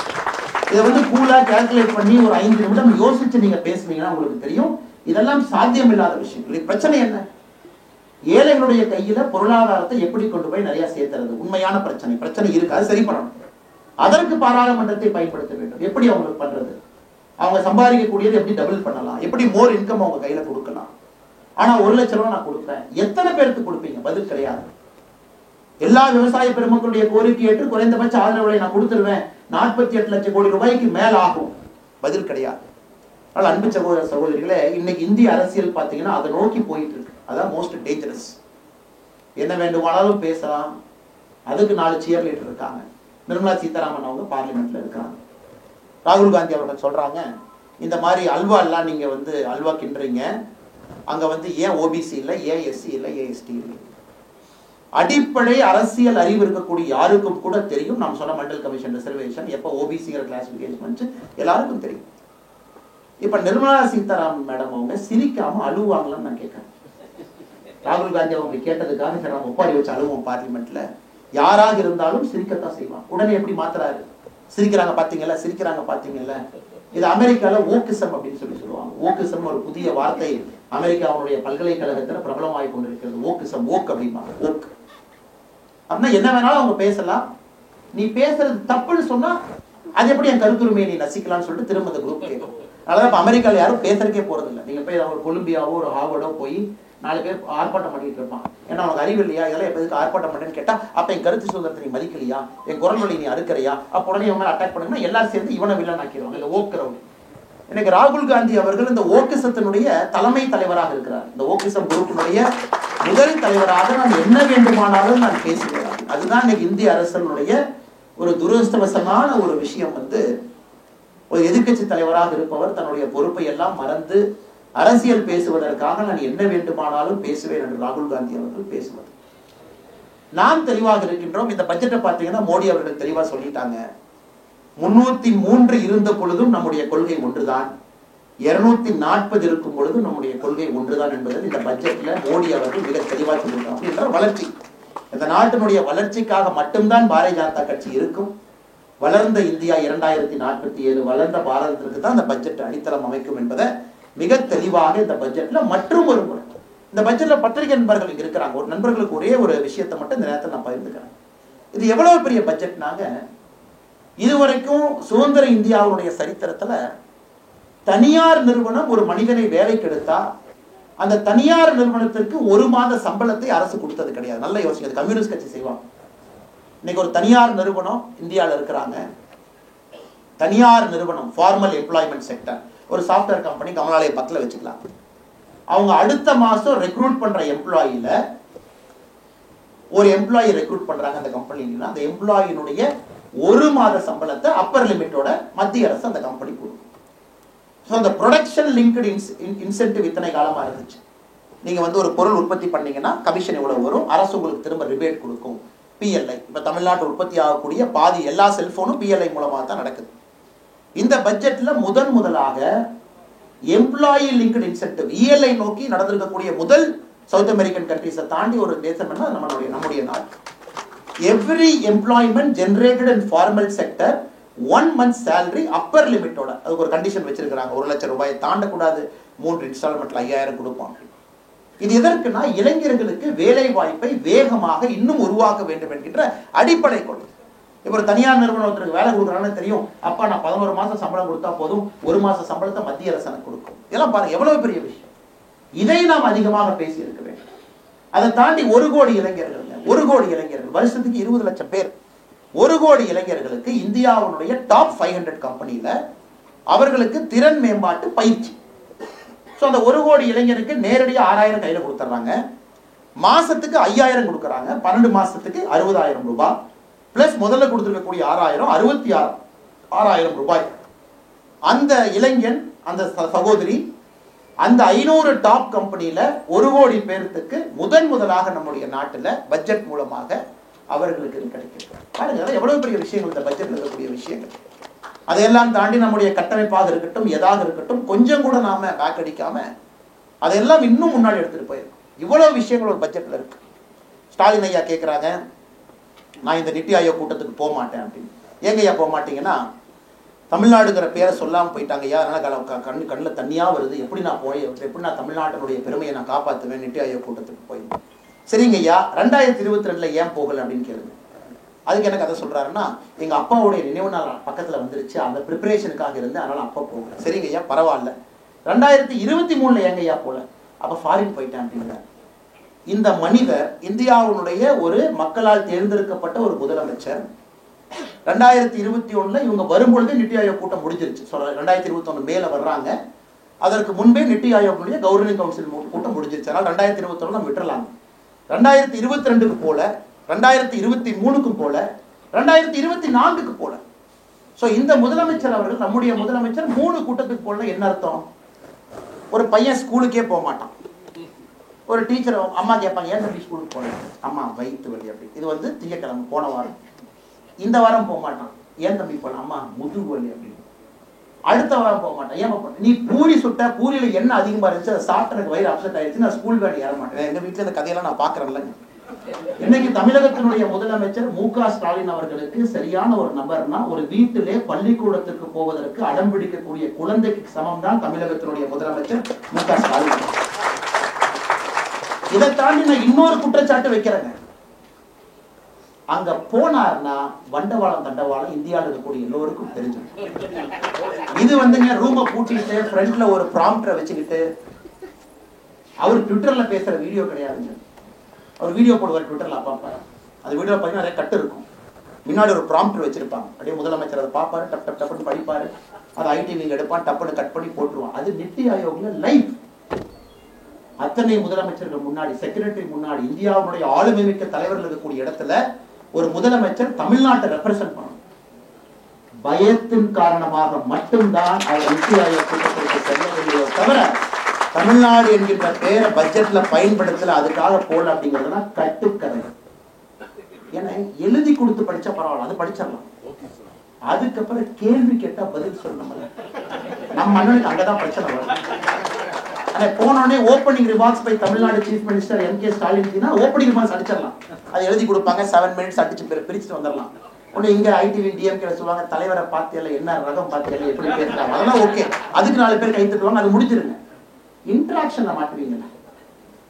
இதை கூலா கால்குலேட் பண்ணி ஒரு 5 நிமிடம் யோசிச்சு நீங்க பேசுனீங்கன்னா உங்களுக்கு தெரியும் இதெல்லாம் சாத்தியம் இல்லாத விஷயம். பிரச்சனை என்ன? ஏழைகளுடைய கையில பொருளாதாரத்தை எப்படி கொண்டு போய் நிறைய சேர்த்துறது உண்மையான பிரச்சனை இருக்கு. அது சரி பண்ணணும். அதற்கு பாராளுமன்றத்தை பயன்படுத்த வேண்டும். எப்படி அவங்களுக்கு பண்றது? அவங்க சம்பாதிக்கக்கூடியது எப்படி டபுள் பண்ணலாம்? எப்படி மோர் இன்கம் அவங்க கையில கொடுக்கலாம்? ஆனா 1 லட்சம் ரூபாய் நான் கொடுப்பேன். எத்தனை பேருக்கு கொடுப்பீங்க? பதில் கிடையாது. எல்லா விவசாய பெருமக்களுடைய கோரிக்கை ஏற்று குறைந்தபட்ச ஆதரவு விலை நான் கொடுத்துருவேன், 48 லட்சம் கோடி ரூபாய்க்கு மேல ஆகும். பதில் கிடையாது. ஆனால் அன்பு சகோதர சகோதரிகளே, இன்னைக்கு இந்திய அரசியல் பார்த்தீங்கன்னா அதை நோக்கி போயிட்டு இருக்கு. அதான் மோஸ்ட் டேஞ்சரஸ். என்ன வேண்டுமானாலும் பேசலாம். அதுக்கு 4 சியர் லீடர் இருக்காங்க. நிர்மலா சீதாராமன் அவங்க பார்லிமெண்ட்ல இருக்கிறாங்க. ராகுல் காந்தி அவர்கள் சொல்றாங்க, இந்த மாதிரி அல்வா எல்லாம் நீங்க அல்வா கிண்டுறீங்க, அங்க ஏன் ஓபிசி இல்லை, ஏன் எஸ்சி இல்லை, ஏன் எஸ்டி இல்லை? அடிப்படை அரசியல் அறிவு இருக்கக்கூடிய யாருக்கும் கூட தெரியும். நாம் சொன்ன மண்டல் கமிஷன் ரிசர்வேஷன் எப்ப ஓபிசிங்கிற கிளாசிபிகேஷன் எல்லாருக்கும் தெரியும். இப்ப நிர்மலா சீதாராமன் மேடம் அவங்க சிரிக்காம அழுவாங்களான்னு நான் கேட்கிறேன். ராகுல் காந்தி அவங்க கேட்டதுக்காக சரி நம்ம ஒப்பாரி வச்சு அழுவோம் பார்லிமெண்ட்ல. யாராக இருந்தாலும் சிரிக்கத்தான் செய்வான். உடனே எப்படி மாத்துறாரு? சிரிக்கிறாங்க பாத்தீங்கல்ல. இது அமெரிக்கால ஓக்கிசம் அப்படின்னு சொல்லுவாங்க. ஓக்கிசம் ஒரு புதிய வார்த்தை அமெரிக்காவுடைய பல்கலைக்கழகத்துல பிரபலமாகி கொண்டிருக்கிறது. ஓக்கிசம், ஓக் அப்படின்னா ஓக் அப்படின்னா என்ன வேணாலும் அவங்க பேசலாம். நீ பேசுறது தப்புன்னு சொன்னா அது எப்படி என் கருத்துரிமையை நீ நசிக்கலாம்னு சொல்லிட்டு திரும்ப அந்த குரூப் கேட்கும். அதனால இப்ப அமெரிக்கால யாரும் பேசுறதுக்கே போறது இல்லை. நீங்க போய் ஒரு கொலம்பியாவோ ஒரு ஹார்வர்டோ போய் 4 பேர் ஆர்ப்பாட்டம் பண்ணிட்டு இருப்பான். ஏன்னா அவனுக்கு அறிவு இல்லையா? இதெல்லாம் எப்போதுக்கு ஆர்ப்பாட்டம் பண்ணேன்னு கேட்டா, அப்ப என் கருத்து சுதந்திரத்தை நீ மதிக்கலையா, என் குரல் வழி நீ அறுக்கிறையா, அப்ப உடனே இவங்க அட்டாக் பண்ணுங்கன்னா எல்லாரும் சேர்ந்து இவனை வில்லன் ஆக்கிடுவாங்க. இந்த ஓக்கிறவங்க. எனக்கு ராகுல் காந்தி அவர்கள் இந்த ஓக்கிசத்தினுடைய தலைமை தலைவராக இருக்கிறார். இந்த ஓக்கிசம் குரூப்பினுடைய முதல் தலைவராக நான் என்ன வேண்டுமானாலும் நான் பேசுகிறேன். அதுதான் இன்னைக்கு இந்திய அரசனுடைய ஒரு துரதிர்ஷ்டவசமான ஒரு விஷயம். ஒரு எதிர்க்கட்சி தலைவராக இருப்பவர் தன்னுடைய பொறுப்பை எல்லாம் மறந்து அரசியல் பேசுவதற்காக நான் என்ன வேண்டுமானாலும் பேசுவேன் என்று ராகுல் காந்தி அவர்கள் பேசுவது. நாம் தெளிவாக இருக்கின்றோம். இந்த பட்ஜெட்டை பார்த்தீங்கன்னா மோடி அவர்கள் தெளிவா சொல்லிட்டாங்க. 303 இருந்த பொழுதும் நம்முடைய கொள்கை ஒன்றுதான், 240 இருக்கும் பொழுது நம்முடைய கொள்கை ஒன்றுதான் என்பதை இந்த பட்ஜெட்ல மோடி அவர்கள் மிக தெளிவாக சொல்லியிருக்காங்க. என்றால் வளர்ச்சி, இந்த நாட்டினுடைய வளர்ச்சிக்காக மட்டும்தான் பாரதிய ஜனதா கட்சி இருக்கும். வளர்ந்த இந்தியா 2047 வளர்ந்த பாரதத்திற்கு தான் இந்த பட்ஜெட் அடித்தளம் அமைக்கும் என்பதை மிக தெளிவாக இந்த பட்ஜெட்ல மற்றும் ஒரு முறை இந்த பட்ஜெட்ல பத்திரிகை நண்பர்கள் இங்க இருக்கிறாங்க. ஒரு நண்பர்களுக்கு ஒரே ஒரு விஷயத்தை மட்டும் இந்த நேரத்தில் நான் பகிர்ந்துக்கிறேன். இது எவ்வளவு பெரிய பட்ஜெட்னாங்க, இதுவரைக்கும் சுதந்திர இந்தியாவுடைய சரித்திரத்துல தனியார் நிறுவனம் ஒரு மனிதனை வேலைக்கு எடுத்தா அந்த தனியார் நிறுவனத்திற்கு 1 மாத சம்பளத்தை அரசு கொடுத்தது கிடையாது. நல்ல யோசிக்க, கம்யூனிஸ்ட் கட்சி செய்வாங்க. இன்னைக்கு ஒரு தனியார் நிறுவனம் இந்தியாவில் இருக்கிறாங்க. தனியார் நிறுவனம், ஃபார்மல் எம்ப்ளாய்மெண்ட் செக்டர், ஒரு சாஃப்ட்வேர் கம்பெனி கமலாலய பக்கத்துல வச்சுக்கலாம். அவங்க அடுத்த மாசம் ரெக்ரூட் பண்ற எம்ப்ளாயில ஒரு எம்ப்ளாயி ரெக்ரூட் பண்றாங்க அந்த கம்பெனில. அந்த எம்ப்ளாயினுடைய 1 மாத சம்பளத்தை அப்பர் லிமிட்டோட மத்திய அரசு அந்த கம்பெனி கொடுக்கும். ஸோ அந்த ப்ரொடக்ஷன் லிங்க்டு இன்சென்டிவ் இத்தனை காலமா இருந்துச்சு. நீங்க ஒரு பொருள் உற்பத்தி பண்ணீங்கன்னா கமிஷன் இவ்வளவு வரும், அரசு உங்களுக்கு திரும்ப ரிபேட் கொடுக்கும். PLI, இப்ப தமிழ்நாட்டு உற்பத்தி ஆகக்கூடிய பாதி எல்லா செல்போனும் PLI மூலமா தான் நடக்குது. இந்த பட்ஜெட்ல முதலாக எம்ப்ளாயி லிங்க்டு இன்சென்டிவ் ELI நோக்கி நடந்திருக்கக்கூடிய முதல் சவுத் அமெரிக்கன் கண்ட்ரீஸை தாண்டி ஒரு தேசம் என்ன நம்முடைய நாடு. Every employment generated in formal sector 1 month salary upper லிமிட்டோட, அதுக்கு ஒரு கண்டிஷன் வச்சிருக்காங்க. 1 லட்சம் ரூபாயை தாண்டக்கூடாது, 3 இன்ஸ்டால்மெண்ட்ல 5000 கொடுப்பாங்க. இது எதற்குனா இளைஞர்களுக்கு வேலை வாய்ப்பை வேகமாக இன்னும் உருவாக்க வேண்டும் என்கின்ற அடிப்படை கொள்கை. இப்ப ஒரு தனியார் நிறுவனம் ஒருத்தருக்கு வேலை கொடுக்குறான்னு தெரியும், அப்பா நான் 11 மாசம் சம்பளம் கொடுத்தா போதும், 1 மாசம் சம்பளத்தை மத்திய அரசு எனக்கு கொடுக்கும். இதெல்லாம் பாருங்க எவ்வளவு பெரிய விஷயம். இதை நாம் அதிகமாக பேசி இருக்க வேண்டும். அதை தாண்டி 1 கோடி இளைஞர்கள், 1 கோடி இளைஞர்கள், வருஷத்துக்கு 20 லட்சம் பேர், 1 கோடி இளைஞர்களுக்கு இந்தியாவுடைய டாப் 500 கம்பெனியில அவர்களுக்கு திறன் மேம்பாட்டு பயிற்சி. அந்த 1 கோடி இளைஞருக்கு நேரடியாக 6000 கையில கொடுத்துறாங்க. மாசத்துக்கு 5000 கொடுக்கறாங்க. 12 மாசத்துக்கு 60000 ரூபாய் பிளஸ் முதல்ல கொடுத்திருக்கக்கூடிய 6000 ரூபாய். அந்த இளைஞன், அந்த சகோதரி அந்த 500 டாப் கம்பெனியில 1 கோடி பேருக்கு முதலாக நம்முடைய நாட்டுல பட்ஜெட் மூலமாக அவர்களுக்கு கிடைக்கிறது. பாருங்க எவ்வளவு பெரிய விஷயங்கள் இந்த பட்ஜெட்ல இருக்கக்கூடிய விஷயங்கள். அதையெல்லாம் தாண்டி நம்முடைய கட்டமைப்பாக இருக்கட்டும், எதாக இருக்கட்டும், கொஞ்சம் கூட நாம பேக் அடிக்காம அதெல்லாம் இன்னும் முன்னாடி எடுத்துட்டு போயிருக்கோம். இவ்வளவு விஷயங்கள் ஒரு பட்ஜெட்ல இருக்கு. ஸ்டாலின் ஐயா கேட்கிறாங்க, நான் இந்த நித்தி ஆயோக் கூட்டத்துக்கு போக மாட்டேன் அப்படின்னு. ஏங்க ஐயா போக மாட்டீங்கன்னா, தமிழ்நாடுங்கிற பேரை சொல்லாமல் போயிட்டாங்க ஐயா, அதனால் கண்ணில் தண்ணியாக வருது, எப்படி நான் தமிழ்நாட்டினுடைய பெருமையை நான் காப்பாற்றுவேன் நித்தி ஆயோக் கூட்டத்துக்கு போய். சரிங்க ஐயா, 2022 ஏன் போகலை அப்படின்னு கேளுங்க. அதுக்கு எனக்கு அதை சொல்கிறாருன்னா, எங்கள் அப்பாவுடைய நினைவு நாள் பக்கத்தில் வந்துருச்சு, அந்த ப்ரிப்பரேஷனுக்காக இருந்து, அதனால் அப்பா போகல. சரிங்க ஐயா, பரவாயில்ல. 2023 ஏங்க ஐயா போகல? அப்போ ஃபாரின் போயிட்டேன் அப்படிங்கிறார். இந்த மனிதர் இந்தியாவுடைய ஒரு மக்களால் தேர்ந்தெடுக்கப்பட்ட ஒரு முதலமைச்சர். 2021 இவங்க வரும்பொழுது நித்தி ஆயோக் கூட்டம் முடிஞ்சிருச்சு. 2021 மேல வர்றாங்க. அதற்கு முன்பே நித்தி ஆயோக் கவர்னிங் கவுன்சில் கூட்டம் முடிஞ்சிருச்சு. அதனால 2021 நம்ம விட்டுறலாங்க. 2022க்கு போல, 2023க்கும் போல, 2024க்கு போல. சோ இந்த முதலமைச்சர் அவர்கள், நம்முடைய முதலமைச்சர் 3 கூட்டத்துக்கு போல என்ன அர்த்தம்? ஒரு பையன் ஸ்கூலுக்கே போக மாட்டான். ஒரு டீச்சர் அம்மா கேட்பாங்க, ஏன் தம்பி ஸ்கூலுக்கு போனேன்? அம்மா வயிற்று வலி அப்படி. இது திங்கக்கிழமை போன வாரம். இந்த வாரம் போக மாட்டான். ஏன் தம்பி போன? அம்மா முதுகு வலி அப்படின்னு. அடுத்த வாரம் போக மாட்டான். ஏன் போன? நீ பூரி சுட்ட, பூரியில எண்ணெய் அதிகமா இருந்துச்சு, அதை சாப்பிட்டு எனக்கு வயிறு அப்செட் ஆயிடுச்சு, நான் ஸ்கூல் வேலை ஏற மாட்டேன். எங்க வீட்டுல இந்த கதையெல்லாம் நான் பாக்குறேன்ல. இன்னைக்கு தமிழகத்தினுடைய முதலமைச்சர் மு.க. ஸ்டாலின் அவர்களுக்கு சரியான ஒரு நபர்னா, ஒரு வீட்டிலே பள்ளிக்கூடத்துக்கு போவதற்கு அடம்பிடிக்கக்கூடிய குழந்தைக்கு சமம் தான் தமிழகத்தினுடைய முதலமைச்சர் மு.க. ஸ்டாலின். இதை தாண்டி நான் இன்னொரு குற்றச்சாட்டு வைக்கிறேங்க. அங்க போனார்னா வண்டவாளம் தண்டவாளம் இந்தியாவில் இருக்கக்கூடிய எல்லோருக்கும் தெரிஞ்சிடும். இது ரூமை பூட்டிட்டு ஃப்ரண்ட்ல ஒரு ப்ராம்ப்டரை வச்சுக்கிட்டு அவர் ட்விட்டர்ல பேசுற வீடியோ கிடையாதுங்க. அவர் வீடியோ போடுவார் ட்விட்டர்ல. அப்பா அந்த வீடியோ பார்த்தீங்கன்னா நிறைய கட்டு இருக்கும். முன்னாடி ஒரு ப்ராம்ப்டர் வச்சிருப்பாங்க. அப்படியே முதலமைச்சர் அதை பார்ப்பாரு, டப் டப் டப்னு படிப்பாரு, அதை ஐடிவிங்க எடுப்பான், டப்புன்னு கட் பண்ணி போட்டுருவான். அது நித்தி ஆயோக்ல லைவ். அத்தனை முதலமைச்சர்கள் முன்னாடி, செக்ரட்டரி முன்னாடி, இந்தியாவுடைய ஆளுமை மிக்க தலைவர்கள் இருக்கக்கூடிய இடத்துல ஒரு முதலமைச்சர் தமிழ்நாட்டை ரெப்ரசென்ட் பண்ணணும். பயத்தின் காரணமாக மட்டும்தான் அவர் நித்தி ஆயோக் கூட்டத்திற்கு செல்லவில்லையோ தவிர தமிழ்நாடு என்கின்ற பேரை பட்ஜெட்ல பயன்படுத்தல, அதுக்காக போல அப்படிங்கிறதுனா கட்டுக்கதை. ஏன்னா எழுதி கொடுத்து படிச்சா பரவாயில்ல, அது படிச்சிடலாம். அதுக்கப்புறம் கேள்வி கேட்டா பதில் சொல்லணும். நம்ம அண்ணனுக்கு அங்கதான் பிரச்சனை வரும். போனோடனே opening remarks by Tamil Nadu chief minister MK. Stalin opening remarks அடிச்சிடலாம். அது எழுதி கொடுப்பாங்க, 7 மினிட்ஸ் அடிச்சு பிரிச்சுட்டு வந்துடலாம். ஒன்று இங்கே ஐடிவி டிஎம்கே சொல்லுவாங்க, தலைவரை பார்த்தியல, என்ன ரகம் பார்த்தியல, எப்படி பேசுறாங்க, அதெல்லாம் ஓகே. அதுக்கு 4 பேர் கை தட்டுவாங்க, அது முடிஞ்சிருங்க. இன்ட்ராக்ஷன்ல மாட்டுவீங்களா?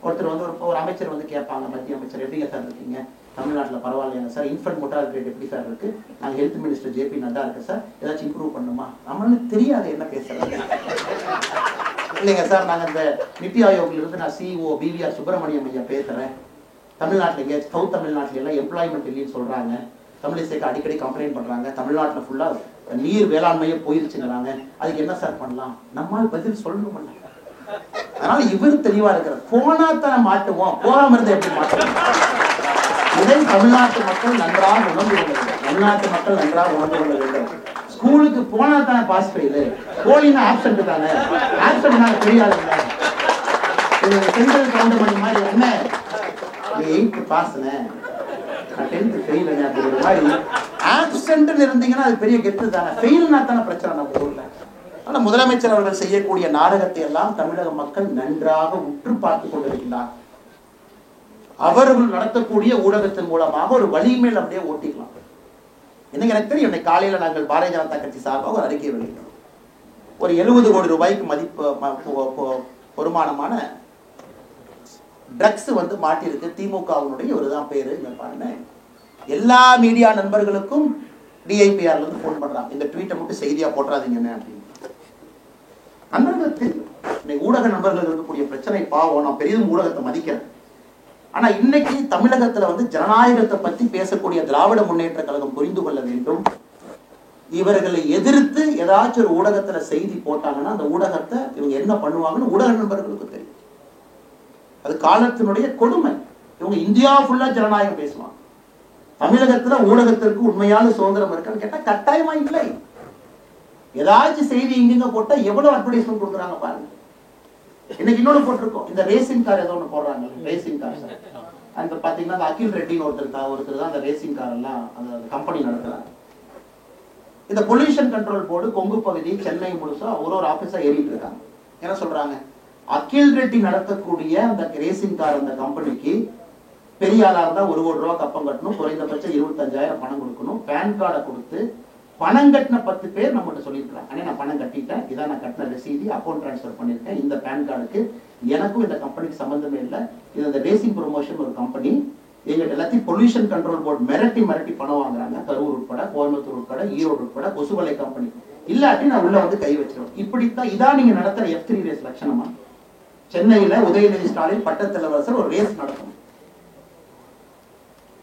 ஒருத்தர் ஒரு அமைச்சர் கேட்பாங்க, மத்திய அமைச்சர், எப்படிங்க சார் இருக்கீங்க, தமிழ்நாட்டில் பரவாயில்லைங்க சார், இன்ஃபன்ட் மோர்டாலிட்டி ரேட் எப்படி சார் இருக்கு, நாங்கள் ஹெல்த் மினிஸ்டர் ஜே.பி. நட்டா இருக்கு சார், ஏதாச்சும் இம்ப்ரூவ் பண்ணுமா? நம்மளுக்கு தெரியாது என்ன பேசுறாங்க. இல்லைங்க சார், நாங்கள் இந்த நித்தி ஆயோக்ல இருந்து நான் சிஇஓ பிவிஆர் சுப்பிரமணியம் ஐயா பேசுறேன். தமிழ்நாட்டில் இங்கே சவுத் தமிழ்நாட்டில எல்லாம் எம்ப்ளாய்மெண்ட் இல்லைன்னு சொல்றாங்க, தமிழிசைக்கு அடிக்கடி கம்ப்ளைண்ட் பண்றாங்க, தமிழ்நாட்டில் ஃபுல்லா நீர் வேளாண்மையே போயிருச்சுங்கிறாங்க, அதுக்கு என்ன சார் பண்ணலாம்? நம்மால் பதில் சொல்லணும். அதனால இவர் தெளிவா இருக்கிற, போனா தானே மாட்டுவோம், போகாம இருந்து எப்படி மாட்டுவோம்? இதை தமிழ்நாட்டு மக்கள் நன்றாக உணர்ந்து கொள்ள வேண்டும். தமிழ்நாட்டு மக்கள் நன்றாக உணர்ந்து கொள்ள வேண்டும். ஸ்கூலுக்கு போனா தானே பாஸ் ஃபெயில், போலினா ஆப்சென்ட் தானே, ஆப்சென்ட் தெரியாது. சென்ட்ரல் கவுண்டமணி மாதிரி என்ன 8th பாஸ்னே 10th ஃபெயில் அப்படிங்கிற மாதிரி ஆப்சென்ட் இருந்தீங்கன்னா அது பெரிய கெத்து தானே, ஃபெயில்னா தானே பிரச்சனை நம்ம ஊர்ல. ஆனால் முதலமைச்சர் அவர்கள் செய்யக்கூடிய நாடகத்தை எல்லாம் தமிழக மக்கள் நன்றாக உற்று பார்த்து கொண்டிருக்கிறார். அவர்கள் நடத்தக்கூடிய ஊடகத்தின் மூலமாக ஒரு வலிமையில் அப்படியே ஓட்டிக்கலாம். இன்னைக்கு எனக்கு தெரியும், இன்னைக்கு காலையில நாங்கள் பாரதிய ஜனதா கட்சி சார்பாக ஒரு அறிக்கை வெளியிட்டோம். ஒரு 70 கோடி ரூபாய்க்கு மதிப்பு வருமானமான ட்ரக்ஸ் மாட்டிருக்கு. திமுகவுடைய ஒரு தான் பேரு. பாருங்க, எல்லா மீடியா நண்பர்களுக்கும் டிஐபிஆர்ல இருந்து போன் பண்றாங்க, இந்த ட்வீட்டை மட்டும் செய்தியா போட்டுறாதீங்கன்னு அப்படின்னு. நண்பர்களுக்கு தெரியும், இன்னைக்கு ஊடக நண்பர்கள் இருக்கக்கூடிய பிரச்சனை பாவம். நான் பெரிதும் ஊடகத்தை மதிக்கிறேன். ஆனா இன்னைக்கு தமிழகத்துல ஜனநாயகத்தை பத்தி பேசக்கூடிய திராவிட முன்னேற்ற கழகம் புரிந்து கொள்ள வேண்டும். இவர்களை எதிர்த்து ஏதாச்சும் ஒரு ஊடகத்துல செய்தி போட்டாங்கன்னா அந்த ஊடகத்தை இவங்க என்ன பண்ணுவாங்கன்னு ஊடக நண்பர்களுக்கு தெரியும். அது காலத்தினுடைய கொடுமை. இவங்க இந்தியா ஃபுல்லா ஜனநாயகம் பேசுவாங்க. தமிழகத்துல ஊடகத்திற்கு உண்மையான சுதந்திரம் இருக்கான்னு கேட்டா கட்டாயமா இல்லை. ஏதாச்சும் செய்தி இங்க போட்டா எவ்வளவு அட்வர்டைஸ்மெண்ட் கொடுக்குறாங்க பாருங்க. இன்னைக்கு இன்னொன்று போட்டிருக்கோம், இந்த ரேசிங் கார் ஏதோ ஒன்று போடுறாங்க, ரேசிங் கார் சார். அந்த பாத்தீங்கன்னா அந்த அகில் ரெட்டின்னு ஒருத்தர் தான் அந்த ரேசிங் கார் எல்லாம் அந்த கம்பெனி நடத்துறாங்க. இந்த பொல்யூஷன் கண்ட்ரோல் போர்டு கொங்கு பகுதி சென்னை முழுசா ஒரு ஆபீஸா ஏறிட்டு இருக்காங்க. என்ன சொல்றாங்க, அகில் ரெட்டி நடத்தக்கூடிய அந்த ரேசிங் கார் அந்த கம்பெனிக்கு பெரிய ஆளா இருந்தா 1 கோடி ரூபாய் கப்பம் கட்டணும், குறைந்தபட்சம் 25,000 பணம் கொடுக்கணும். பேன் கார்டை கொடுத்து பணம் கட்டின 10 பேர் நம்மகிட்ட சொல்லியிருக்காங்க, அண்ணே நான் பணம் கட்டிட்டேன், இதான் நான் கட்டின ரசீதி, அக்கௌண்ட் டிரான்ஸ்பர் பண்ணிருக்கேன், இந்த பேன் கார்டுக்கு எனக்கும் இந்த கம்பெனிக்கு சம்பந்தமே இல்லை, இது இந்த ரேசிங் ப்ரொமோஷன் ஒரு கம்பெனி, எங்கிட்ட எல்லாத்தையும் பொல்யூஷன் கண்ட்ரோல் போர்டு மிரட்டி பணம் வாங்குறாங்க, கரூர் உட்பட, கோயம்புத்தூர் உட்பட, ஈரோடு உட்பட, கொசுவலை கம்பெனி, இல்லாட்டி நான் உள்ள வந்து கை வச்சிருவேன். இப்படித்தான் இதான் நீங்க நடத்துற F3 ரேஸ் லட்சணமா? சென்னையில உதயநிதி ஸ்டாலின் பட்டத்தலைவர் ஒரு ரேஸ் நடத்தணும்.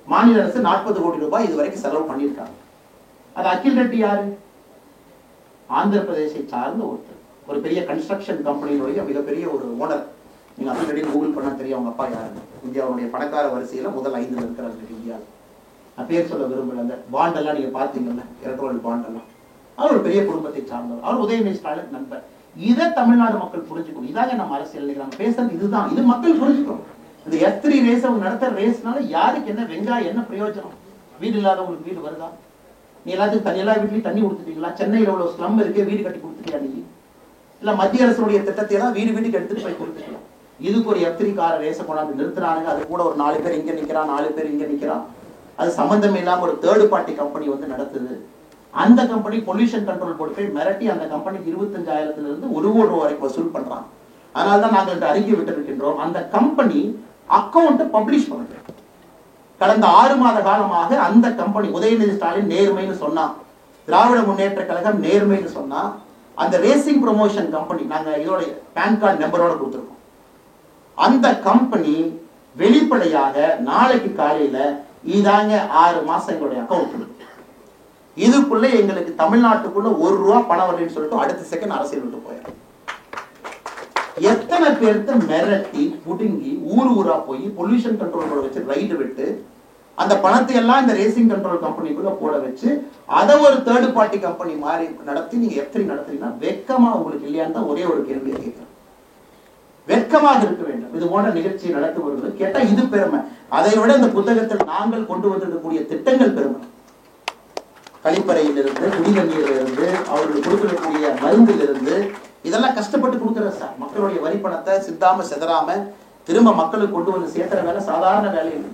மாநில அரசு 40 கோடி ரூபாய் இதுவரைக்கும் செலவு பண்ணியிருக்காங்க. அது அகில் ரெட்டி யாரு? ஆந்திர பிரதேசை சார்ந்த ஒருத்தர், ஒரு பெரிய கன்ஸ்ட்ரக்ஷன் கம்பெனியினுடைய மிகப்பெரிய ஒரு ஓனர். நீங்க அகில் ரெட்டி கூகுள் பண்ணா தெரியும் அவங்க அப்பா யாருன்னு. இந்தியாவுடைய பணக்கார வரிசையில முதல் 5ல் இருக்கிறாங்க இந்தியாவில். நான் பேர் சொல்ல விரும்பல, அந்த பாண்ட் எல்லாம் நீங்க பாத்தீங்கல்ல, எலக்ட்ரானிக் பாண்ட் எல்லாம், அவர் ஒரு பெரிய குடும்பத்தை சார்ந்தவர். அவர் உதயநிதி ஸ்டாலின் நண்பர். இதை தமிழ்நாடு மக்கள் புரிஞ்சுக்கணும். இதாங்க நம்ம அரசியல் நம்ம பேசுறது இதுதான். இது மக்கள் புரிஞ்சுக்கணும். இந்த F3 ரேஸ் அவங்க நடத்துற ரேஸ்னால யாருக்கு என்ன வெங்காயம் என்ன பிரயோஜனம்? வீடு இல்லாதவங்களுக்கு வீடு வருதா? நீ எல்லாத்துக்கும் எல்லா வீட்லயும் தண்ணி கொடுத்துட்டீங்களா? சென்னையில் உள்ள ஸ்லம் இருக்கு, வீடு கட்டி கொடுத்துட்டியா நீ? இல்ல மத்திய அரசுடைய திட்டத்தை எல்லாம் வீடு வீட்டுக்கு எடுத்துட்டு போய் கொடுத்துக்கலாம். இதுக்கு ஒரு F3 கார ரேஸ கொண்டாந்து நிறுத்துறாங்க. அது கூட ஒரு 4 பேர் இங்க நிக்கிறான், 4 பேர் இங்க நிக்கிறான். அது சம்பந்தம் இல்லாம ஒரு தேர்ட் பார்ட்டி கம்பெனி வந்து நடத்துது. அந்த கம்பெனி பொல்யூஷன் கண்ட்ரோல் போர்டு போய் மிரட்டி அந்த கம்பெனிக்கு 25,000 இருந்து 1 கோடி ரூபாய் வரைக்கும் வசூல் பண்றான். அதனால்தான் நாங்கள் அறிக்கை விட்டிருக்கின்றோம். அந்த கம்பெனி அக்கௌண்ட் பப்ளிஷ் பண்ணுது. கடந்த 6 மாத காலமாக அந்த கம்பெனி உதயநிதி ஸ்டாலின் நேர்மைன்னு சொன்னா, திராவிட முன்னேற்ற கழகம் நேர்மைன்னு சொன்னா, அந்த ரேசிங் ப்ரொமோஷன் கம்பெனி நாங்க இதோட பேன் கார்டு நம்பரோட கொடுத்துருக்கோம். அந்த கம்பெனி வெளிப்படையாக நாளைக்கு காலையில இதாங்க 6 மாசம் எங்களுடைய அக்கௌண்ட், இதுக்குள்ள எங்களுக்கு தமிழ்நாட்டுக்குள்ள 1 ரூபாய் பணம் வரலன்னு சொல்லிட்டு அடுத்த செகண்ட் அரசியல் விட்டு போயிடும். எத்தனை பேர்த்த மிரட்டி புடுங்கி ஊரா போய் பொல்யூஷன் கண்ட்ரோல் போர்டு வச்சு ரைடு விட்டு அந்த பணத்தை எல்லாம் இந்த ரேசிங் கண்ட்ரோல் கம்பெனிக்குள்ள போட வச்சு அதை ஒரு தேர்ட் பார்ட்டி கம்பெனி மாதிரி நடத்தி நீங்க F3 நடத்துறீங்கன்னா வெக்கமா உங்களுக்கு இல்லையான்னு தான் ஒரே ஒரு கேள்வியை கேட்கிறேன். வெட்கமாக இருக்க வேண்டும். இது போன்ற நிகழ்ச்சியை நடத்துபவர்கள் கேட்டா இது பெருமை. அதை விட இந்த புத்தகத்தில் நாங்கள் கொண்டு வந்திருக்கக்கூடிய திட்டங்கள் பெருமை. கழிப்பறையிலிருந்து, குடிநீரிலிருந்து, அவர்கள் கொடுக்கக்கூடிய மருந்திலிருந்து, இதெல்லாம் கஷ்டப்பட்டு கொடுக்குற சார். மக்களுடைய வரி பணத்தை சிந்தாம செதறாம திரும்ப மக்களுக்கு கொண்டு வந்து சேர்க்கிற வேலை சாதாரண வேலை இல்லை.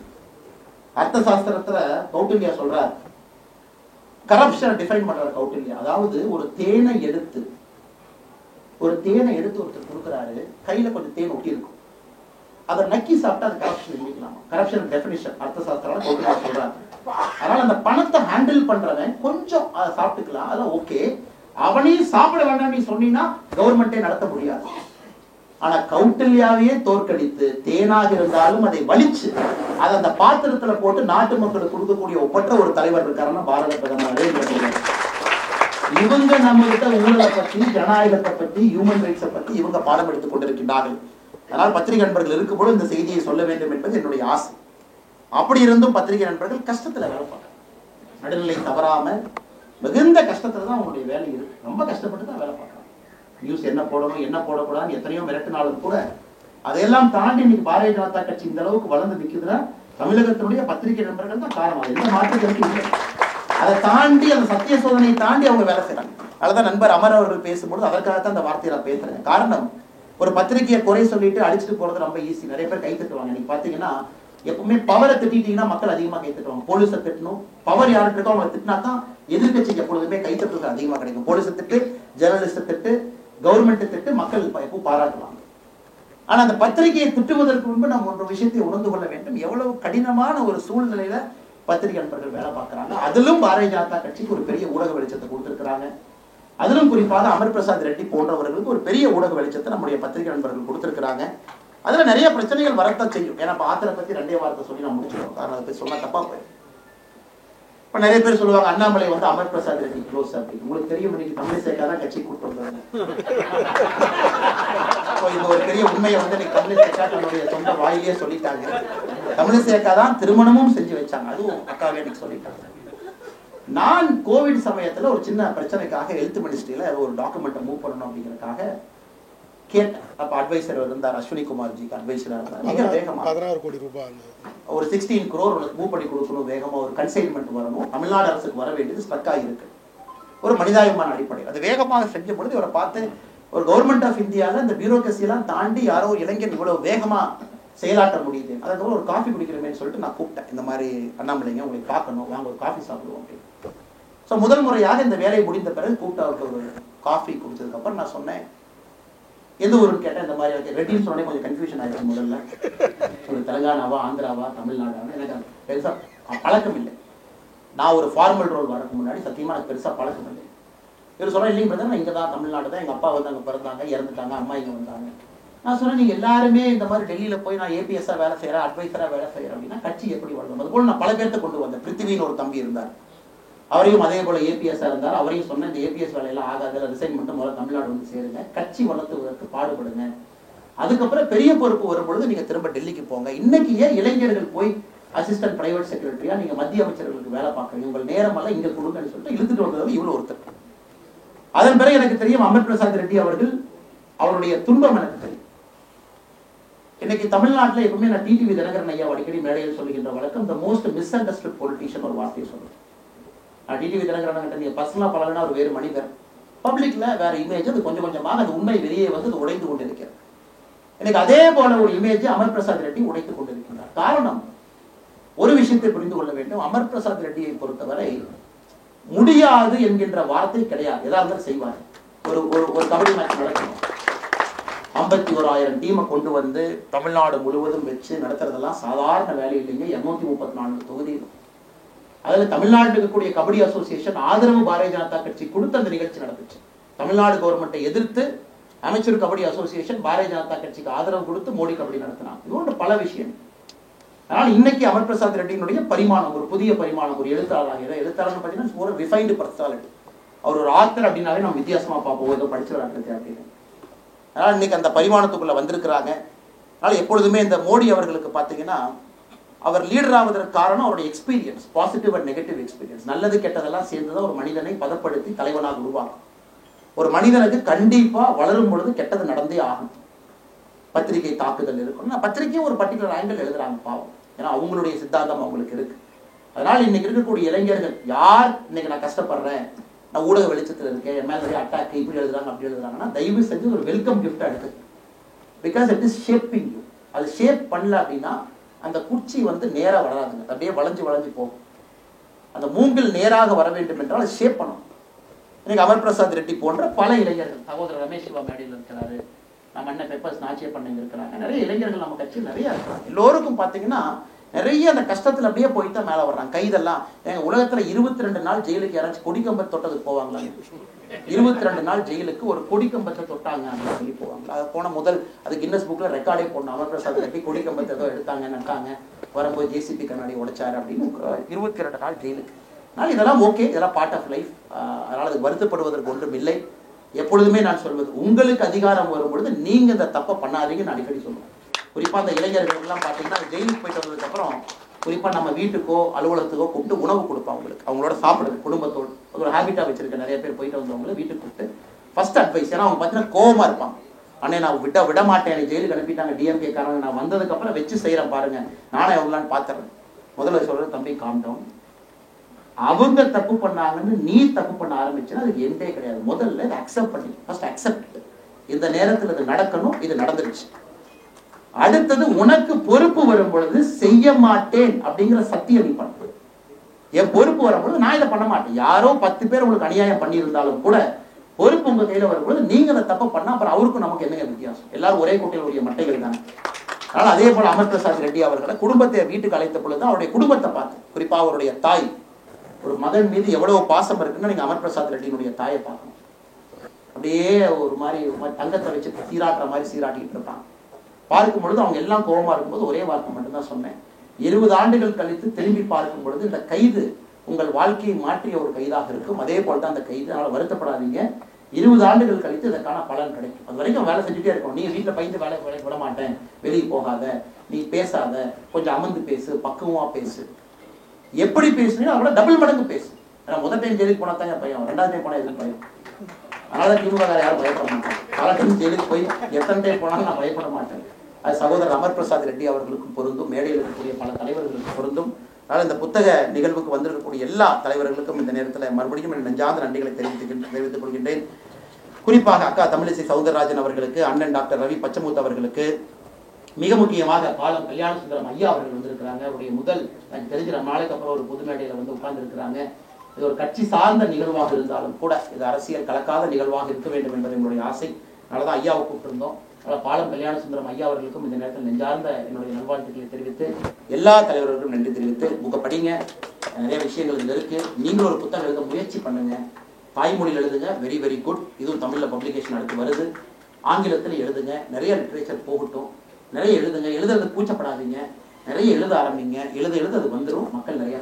அர்த்த சாஸ்திரத்துல கௌட்டில்யா சொல்றார், கரப்ஷனை டிஃபைன் பண்ற கௌட்டில்யா. அதாவது ஒரு தேனை எடுத்து ஒருத்தர் கொடுக்குறாரு, கையில கொஞ்சம் தேன் ஒட்டி இருக்கும், அதை நக்கி சாப்பிட்டா அது கரப்ஷன் இல்லைங்களாமா. கரப்ஷன் டெஃபினிஷன் அர்த்த சாஸ்திரம் கௌட்டில்யா சொல்றாரு. அதனால அந்த பணத்தை ஹேண்டில் பண்றவன் கொஞ்சம் அதை சாப்பிட்டுக்கலாம், அதெல்லாம் ஓகே. அவனையும் சாப்பிட வேண்டாம் நீ சொன்னீங்கன்னா கவர்மெண்டே நடத்த முடியாது. ஆனா கௌட்டில்யாவையே தோற்கடித்து தேனாக இருந்தாலும் அதை வலிச்சு அதை அந்த பாத்திரத்துல போட்டு நாட்டு மக்களுக்கு கொடுக்கக்கூடிய ஒப்பற்ற ஒரு தலைவர் இருக்காருன்னா பாரத பிரதமர் நரேந்திர மோடி. இவங்க நம்ம கிட்ட ஊழலை பத்தி, ஜனநாயகத்தை பத்தி, ஹியூமன் ரைட்ஸை பத்தி இவங்க பாடம் எடுத்துக் கொண்டிருக்கின்றார்கள். அதனால் பத்திரிகை நண்பர்கள் இருக்கும்போது இந்த செய்தியை சொல்ல வேண்டும் என்பது என்னுடைய ஆசை. அப்படி இருந்தும் பத்திரிகை நண்பர்கள் கஷ்டத்துல வேலை பார்க்கறாங்க. நடுநிலை தவறாம மிகுந்த கஷ்டத்துல தான் அவங்களுடைய வேலை இருக்கு. ரொம்ப கஷ்டப்பட்டு தான் வேலை பார்க்கறாங்க. நியூஸ் என்ன போடணும் என்ன போடக்கூடாதுன்னு எத்தனையோ மிரட்டினாலும் கூட அதையெல்லாம் தாண்டி இன்னைக்கு பாரதிய ஜனதா கட்சி இந்த அளவுக்கு வளர்ந்து நிற்குதுன்னா தமிழகத்தினுடைய பத்திரிகை நண்பர்கள் தான் காரணம். எந்த மாற்று கருத்து இல்லை. அதை தாண்டி அந்த சத்திய சோதனையை தாண்டி அவங்க வேலை செய்யறாங்க. அதனாலதான் நண்பர் அமர் அவர்கள் பேசும்போது அதற்காகத்தான் அந்த வார்த்தையை நான் பேசுறேன். காரணம், ஒரு பத்திரிகையை குறை சொல்லிட்டு அடிச்சுட்டு போறது ரொம்ப ஈஸி. நிறைய பேர் கை தட்டுவாங்க. நீங்க பாத்தீங்கன்னா எப்பவுமே பவரை திட்டீங்கன்னா மக்கள் அதிகமா கை தட்டுவாங்க. போலீஸை திட்டணும், பவர் யாருக்கு இருக்கோ அவங்க திட்டினா தான் எதிர்கட்சிக்கு எப்பொழுதுமே கை தட்டுறது அதிகமா கிடைக்கும். போலீஸை திட்டு, ஜெர்னலிஸ்ட திட்டு, கவர்மெண்ட் திட்டு மக்கள் எப்போ பாராட்டுவாங்க. ஆனா அந்த பத்திரிகையை திட்டுவதற்கு முன்பு நம்ம ஒரு விஷயத்தை உணர்ந்து கொள்ள வேண்டும். எவ்வளவு கடினமான ஒரு சூழ்நிலையில பத்திரிகை நண்பர்கள் வேலை பார்க்கறாங்க. அதிலும் பாரதிய ஜனதா கட்சிக்கு ஒரு பெரிய ஊடக வெளிச்சத்தை கொடுத்திருக்கிறாங்க. அதிலும் குறிப்பாக அமர் பிரசாத் ரெட்டி போன்றவர்களுக்கு ஒரு பெரிய ஊடக வெளிச்சத்தை நம்முடைய பத்திரிகை நண்பர்கள் கொடுத்திருக்கிறாங்க. அதுல நிறைய பிரச்சனைகள் வரத்தான் செய்யும். ஏன்னா ஆத்திரை பத்தி 2 வார்த்தை சொல்லி நான் முடிச்சிடுவோம். காரணம் அதை போய் சொன்னா தப்பா போயிடும். இப்ப நிறைய பேர் சொல்லுவாங்க அண்ணாமலை வந்து அமர் பிரசாத் ரெட்டி க்ளோஸ் அப்படி. உங்களுக்கு தெரியும், இன்னைக்கு தமிழிசைக்காதான் கட்சி கூட்டு வந்தாங்க. இந்த ஒரு பெரிய உண்மையை வந்து இன்னைக்கு தமிழிசைக்கா தன்னுடைய சொந்த வாயிலேயே சொல்லிட்டாங்க. தமிழிசைக்கா தான் திருமணமும் செஞ்சு வச்சாங்க. அதுவும் அக்காவே எனக்கு சொல்லிட்டாங்க. நான் கோவிட் சமயத்துல ஒரு சின்ன பிரச்சனைக்காக ஹெல்த் மினிஸ்ட்ரியில ஒரு டாக்குமெண்ட்டை மூவ் பண்ணணும் அப்படிங்கறதுக்காக கேட்டேன். அப்ப அட்வைசர் இருந்தார், அஸ்வினி குமார்ஜிக்கு அட்வைசரா இருந்தார். மிக வேகமா 16 கோடி ரூபாய் ஒரு 16 crore உனக்கு மூவ் பண்ணி கொடுக்கணும், வேகமா ஒரு கன்சைன்மெண்ட் வரணும், தமிழ்நாடு அரசுக்கு வர வேண்டியது ஸ்ட்ரக் ஆகிருக்கு ஒரு மனிதாபிமான அடிப்படையில். அது வேகமாக செஞ்ச பொழுது இவரை பார்த்து ஒரு கவர்மெண்ட் ஆஃப் இந்தியாவில் இந்த பியூரோக்ரஸி எல்லாம் தாண்டி யாரோ ஒரு இளைஞன் இவ்வளவு வேகமா செயலாற்ற முடியுது. அதுக்கப்புறம் ஒரு காஃபி குடிக்கிறமேன்னு சொல்லிட்டு நான் கூப்பிட்டேன். இந்த மாதிரி அண்ணாமலைங்க உங்களுக்கு பார்க்கணும், வாங்க ஒரு காஃபி சாப்பிடுவோம் அப்படின்னு. ஸோ முதல் முறையாக இந்த வேலையை முடிந்த பிறகு கூப்பிட்டு அவருக்கு ஒரு காஃபி குடிச்சதுக்கு அப்புறம் நான் சொன்னேன், எந்த ஊருன்னு கேட்டேன். இந்த மாதிரி ரெட்டின்னு சொன்னே கொஞ்சம் கன்ஃபியூஷன் ஆயிடுச்சு. முதல்ல ஒரு தெலுங்கானாவா, ஆந்திராவா, தமிழ்நாடா, எனக்கு பெருசா பழக்கம் இல்லை. நான் ஒரு ஃபார்மல் ரோல் வரக்கு முன்னாடி சத்தியமா எனக்கு பெருசா பழக்கம் இல்லை. இவர் சொல்ல இல்லைங்க பிரதர், நான் இங்கே தான் தமிழ்நாடு தான், எங்கள் அப்பா வந்து அங்கே பிறந்தாங்க, இறந்துட்டாங்க, அம்மா இங்கே வந்தாங்க. நான் சொன்னேன், நீங்கள் எல்லாருமே இந்த மாதிரி டெல்லியில் போய் நான் ஏபிஎஸ்ஸாக வேலை செய்கிறேன், அட்வைசராக வேலை செய்கிறேன் அப்படின்னா கட்சி எப்படி வளரும்? அதுபோல் நான் பல பேர்த்த கொண்டு வந்தேன். பிருத்திவின்னு ஒரு தம்பி இருந்தார், அவரையும் அதே போல் ஏபிஎஸ்ஸாக இருந்தார். அவரையும் சொன்னேன், இந்த ஏபிஎஸ் வேலையெல்லாம் ஆகாத, ரிசைன் மட்டும் முதல்ல தமிழ்நாடு வந்து சேருங்க, கட்சி வளர்த்துவதற்கு பாடுபடுங்க, அதுக்கப்புறம் பெரிய பொறுப்பு வரும்பொழுது நீங்கள் திரும்ப டெல்லிக்கு போங்க. இன்னைக்கு ஏன் இளைஞர்கள் போய் அசிஸ்டன்ட் பிரைவேட் செக்ரட்டரியா நீங்கள் மத்திய அமைச்சர்களுக்கு வேலை பார்க்குறீங்க, உங்கள் நேரமெல்லாம் இங்கே கொடுங்கன்னு சொல்லிட்டு இழுத்துட்டு வந்தது இவ்வளோ ஒருத்தர். அதன் பிறகு எனக்கு தெரியும் அமர் பிரசாத் ரெட்டி அவர்கள், அவருடைய துன்பம் எனக்கு தெரியும். இன்னைக்கு தமிழ்நாட்டில் எப்பவுமே நான் டிடிவி தினகரன் ஐயா அடிக்கடி மேடையில் சொல்லுகின்ற வழக்கம், the most miss understood politician ஒரு வார்த்தையை சொல்றேன். நான் டிடிவி தினகரன் கிட்ட நீங்க பர்சனலா பழகினா ஒரு வேறு மனிதர், பப்ளிக்ல வேற இமேஜ், அது கொஞ்சம் கொஞ்சமாக அது உண்மை வெளியே வந்து அது உடைந்து கொண்டிருக்கிறது. எனக்கு அதே போல ஒரு இமேஜ் அமர் பிரசாத் ரெட்டி உடைத்துக் கொண்டிருக்கிறார். காரணம், ஒரு விஷயத்தை புரிந்து கொள்ள வேண்டும், அமர் பிரசாத் ரெட்டியை பொறுத்தவரை முடியாது என்கின்ற வார்த்தை கிடையாது. ஏதாவது செய்வார். ஒரு ஒரு கபடி மேட்ச் நடக்கணும், 51,000 டீமை கொண்டு வந்து தமிழ்நாடு முழுவதும் வச்சு நடத்துறதெல்லாம் சாதாரண வேலை இல்லைங்க. 234 தொகுதி. அதுல தமிழ்நாட்டில் இருக்கக்கூடிய கபடி அசோசியேஷன் ஆதரவு பாரதிய ஜனதா கட்சி கொடுத்து அந்த நிகழ்ச்சி நடந்துச்சு. தமிழ்நாடு கவர்மெண்ட்டை எதிர்த்து அமைச்சர் கபடி அசோசியேஷன் பாரதிய ஜனதா கட்சிக்கு ஆதரவு கொடுத்து மோடி கபடி நடத்தினாங்க. இது பல விஷயம். ஆனால் இன்னைக்கு அமர் பிரசாத் ரெட்டியினுடைய பரிமாணம் ஒரு புதிய பரிமாணம். ஒரு எழுத்தாளர், எழுத்தாளர்னு பார்த்தீங்கன்னா ஒரு ரிஃபைன்டு பர்சனாலிட்டி. அவர் ஒரு ஆத்தர் அப்படின்னாவே நம்ம வித்தியாசமா பார்ப்போம், ஏதோ படிச்சவராட்டு அப்படின்னு. அதனால இன்னைக்கு அந்த பரிமாணத்துக்குள்ள வந்திருக்கிறாங்க. அதனால எப்பொழுதுமே இந்த மோடி அவர்களுக்கு பார்த்தீங்கன்னா அவர் லீடர் ஆவதற்கு காரணம் அவருடைய experience, positive and negative experience. நல்லது கெட்டதெல்லாம் சேர்ந்துதான் ஒரு மனிதனை பதப்படுத்தி தலைவனாக உருவாக்கும். ஒரு மனிதனுக்கு கண்டிப்பா வளரும் பொழுது கெட்டது நடந்தே ஆகும். பத்திரிகை தாக்குதல் இருக்கும், பத்திரிகையும் ஒரு பர்டிகுலர் ஆங்கிள் எழுதுறாங்க பாவம், ஏன்னா அவங்களுடைய சித்தாந்தம் அவங்களுக்கு இருக்கு. அதனால இன்னைக்கு இருக்கக்கூடிய இளைஞர்கள் யார் இன்னைக்கு நான் கஷ்டப்படுறேன், நான் ஊடக வெளிச்சத்தில் இருக்கேன், என் மேல நிறைய அட்டாக் இப்படி எழுதுறாங்க அப்படி எழுதுறாங்கன்னா தயவு செஞ்சு ஒரு வெல்கம் கிஃப்ட் எடுத்து, because it is shaping you. அது ஷேப் பண்ணல அப்படின்னா அந்த குச்சி வந்து நேரா வளராதுங்க, அப்படியே வளைஞ்சு வளைஞ்சு போகும். அந்த மூங்கில் நேராக வர வேண்டும் என்றால் அது ஷேப் பண்ணும். இன்னைக்கு அமர் பிரசாத் ரெட்டி போன்ற பல இளைஞர்கள், சகோதரர் ரமேஷ் சிவா மேடையில் இருக்கிறாரு, நம்ம அண்ணன் பெப்பர்ஸ் நாச்சிய பண்ணைங்க இருக்கிறாங்க, நிறைய இளைஞர்கள் நம்ம கட்சியில் நிறைய இருக்கிறாங்க. எல்லோருக்கும் பார்த்தீங்கன்னா நிறைய அந்த கஷ்டத்துல அப்படியே போயிட்டு மேல வர்றாங்க. கைதெல்லாம் எங்க உலகத்துல 22 நாள் ஜெயிலுக்கு யாராச்சும் கொடிக்கம்பத்தை தொட்டதுக்கு போவாங்களா? 22 நாள் ஜெயிலுக்கு ஒரு கொடிக்கம்பத்தை தொட்டாங்க அப்படின்னு சொல்லி போவாங்க. அது போன முதல் அது கின்னஸ் புக்ல ரெக்கார்டே போடணும். அமர் பிரசாத் ரெட்டி கொடிக்கம்பத்தை ஏதோ எடுத்தாங்க நட்டாங்க, வரும்போது ஜேசிபி கண்ணாடி உடைச்சாரு அப்படின்னு 22 நாள் ஜெயிலுக்கு. அதனால இதெல்லாம் ஓகே, இதெல்லாம் பார்ட் ஆஃப் லைஃப். அதனால அது வருத்தப்படுவதற்கு ஒன்றும் இல்லை. எப்பொழுதுமே நான் சொல்வது, உங்களுக்கு அதிகாரம் வரும் பொழுது நீங்க இந்த தப்பை பண்ணாதீங்கன்னு நான் அடிக்கடி சொல்லுவேன். குறிப்பா அந்த இளைஞர்கள் எல்லாம் பாத்தீங்கன்னா ஜெயிலுக்கு போயிட்டு வந்ததுக்கு அப்புறம் குறிப்பா நம்ம வீட்டுக்கோ அலுவலகத்துக்கோ கூப்பிட்டு உணவு கொடுப்போம் அவங்களுக்கு, அவங்களோட சாப்பிடுறது குடும்பத்தோடு ஒரு ஹேபிட்டா வச்சிருக்க நிறைய பேர் போயிட்டு வந்தவங்களை வீட்டுக்கு கூப்பிட்டு ஃபர்ஸ்ட் அட்வைஸ். ஏன்னா அவங்க பார்த்தீங்கன்னா கோவமா இருப்பாங்க, அண்ணே நான் விட மாட்டேன், ஜெயிலுக்கு அனுப்பிட்டாங்க டிஎம்கே காரங்க, நான் வந்ததுக்கு அப்புறம் வச்சு செய்யறேன் பாருங்க, நானே எவ்வளோன்னு பாத்துறேன். முதல்ல சொல்றேன், தம்பி காம் டவுன். அவங்க தப்பு பண்ணாங்கன்னு நீ தப்பு பண்ண ஆரம்பிச்சுன்னா அதுக்கு எண்டே கிடையாது. முதல்ல இதை அக்செப்ட் பண்ணி ஃபர்ஸ்ட் அக்செப்ட், இந்த நேரத்தில் இது நடக்கணும், இது நடந்துருச்சு. அடுத்தது உனக்கு பொறுப்பு வரும் பொழுது செய்ய மாட்டேன் அப்படிங்கிற சத்தியம் நீ பண்ணு. என் பொறுப்பு வரும்பொழுது நான் இதை பண்ண மாட்டேன். யாரோ 10 பேர் உங்களுக்கு அநியாயம் பண்ணியிருந்தாலும் கூட பொறுப்பு உங்க கையில வரும்பொழுது நீங்க அதை தப்ப பண்ணா அப்புறம் அவருக்கும் நமக்கு என்னங்க வித்தியாசம்? எல்லாரும் ஒரே கூட்டையிலுடைய மட்டைகள் தானே. அதனால அதே போல அமர் பிரசாத் ரெட்டி அவர்களை குடும்பத்தை வீட்டுக்கு அழைத்த பொழுது அவருடைய குடும்பத்தை பார்த்து, குறிப்பா அவருடைய தாய், ஒரு மகன் மீது எவ்வளவு பாசம் இருக்குன்னு நீங்க அமர் பிரசாத் ரெட்டியினுடைய தாயை பார்க்கணும். அப்படியே ஒரு மாதிரி தங்கத்தை வச்சு சீராட்டுற மாதிரி சீராட்டிட்டு இருப்பாங்க. பார்க்கும் பொழுது அவங்க எல்லாம் கோபமா இருக்கும்போது ஒரே வார்த்தை மட்டும்தான் சொன்னேன், 20 ஆண்டுகள் கழித்து திரும்பி பார்க்கும் பொழுது இந்த கைது உங்கள் வாழ்க்கையை மாற்றிய ஒரு கைதாக இருக்கும், அதே போல்தான் அந்த கைது. அதனால வருத்தப்படாதீங்க, 20 ஆண்டுகள் கழித்து இதற்கான பலன் கிடைக்கும். அது வரைக்கும் வேலை செஞ்சுட்டே இருக்கணும். நீங்க வீட்டுல பயந்து வேலை விட மாட்டேன், வெளியே போகாத, நீ பேசாத, கொஞ்சம் அமர்ந்து பேசு, பக்குவமா பேசு, எப்படி பேசுனீங்க அவங்கள டபுள் மடங்கு பேசு. முதல் டைம் ஜெயிலுக்கு போனா தாங்க பையன், 2வது டைம் போனா எதுவும் பையன். அதனால திமுக யாரும் பயப்பட மாட்டாங்க. பல டைம் ஜெயிலுக்கு போய் எத்தனை டைம் போனாலும் நான் பயப்பட மாட்டேன். அது சகோதரர் அமர் பிரசாத் ரெட்டி அவர்களுக்கும் பொருந்தும், மேடையில் இருக்கக்கூடிய பல தலைவர்களுக்கு பொருந்தும். அதனால் இந்த புத்தக நிகழ்வுக்கு வந்திருக்கக்கூடிய எல்லா தலைவர்களுக்கும் இந்த நேரத்தில் மறுபடியும் என் நெஞ்சார்ந்த நன்றிகளை தெரிவித்துக் கொள்கின்றேன். குறிப்பாக அக்கா தமிழிசை சவுந்தரராஜன் அவர்களுக்கு, அண்ணன் டாக்டர் ரவி பச்சமுத்து அவர்களுக்கு, மிக முக்கியமாக பாலம் கல்யாண சுந்தரம் ஐயா அவர்கள் வந்திருக்கிறாங்க. அவருடைய முதல் எனக்கு தெரிஞ்ச நாளைக்கு அப்புறம் ஒரு புது மேடையில் வந்து உட்கார்ந்து இருக்கிறாங்க. இது ஒரு கட்சி சார்ந்த நிகழ்வாக இருந்தாலும் கூட இது அரசியல் கலக்காத நிகழ்வாக இருக்க வேண்டும் என்பது என்னுடைய ஆசை. அதனாலதான் ஐயாவை கூப்பிட்டிருந்தோம். அதனால் பாலம் கல்யாண சுந்தரம் ஐயா அவர்களுக்கும் இந்த நேரத்தில் நெஞ்சார்ந்த என்னுடைய நல்வாழ்த்துக்களை தெரிவித்து, எல்லா தலைவர்களுக்கும் நன்றி தெரிவித்து, புக்கை படிங்க, நிறைய விஷயங்கள் இதில் இருக்கு. நீங்களும் ஒரு புத்தகம் எழுத முயற்சி பண்ணுங்க. தாய்மொழியில் எழுதுங்க, வெரி வெரி குட். இதுவும் தமிழில் பப்ளிகேஷன் அடுத்து வருது. ஆங்கிலத்தில் எழுதுங்க, நிறைய லிட்ரேச்சர் போகட்டும். நிறைய எழுதுங்க, எழுதுறது கூச்சப்படாதீங்க, நிறைய எழுத ஆரம்பிங்க. எழுத அது வந்துடும். மக்கள் நிறைய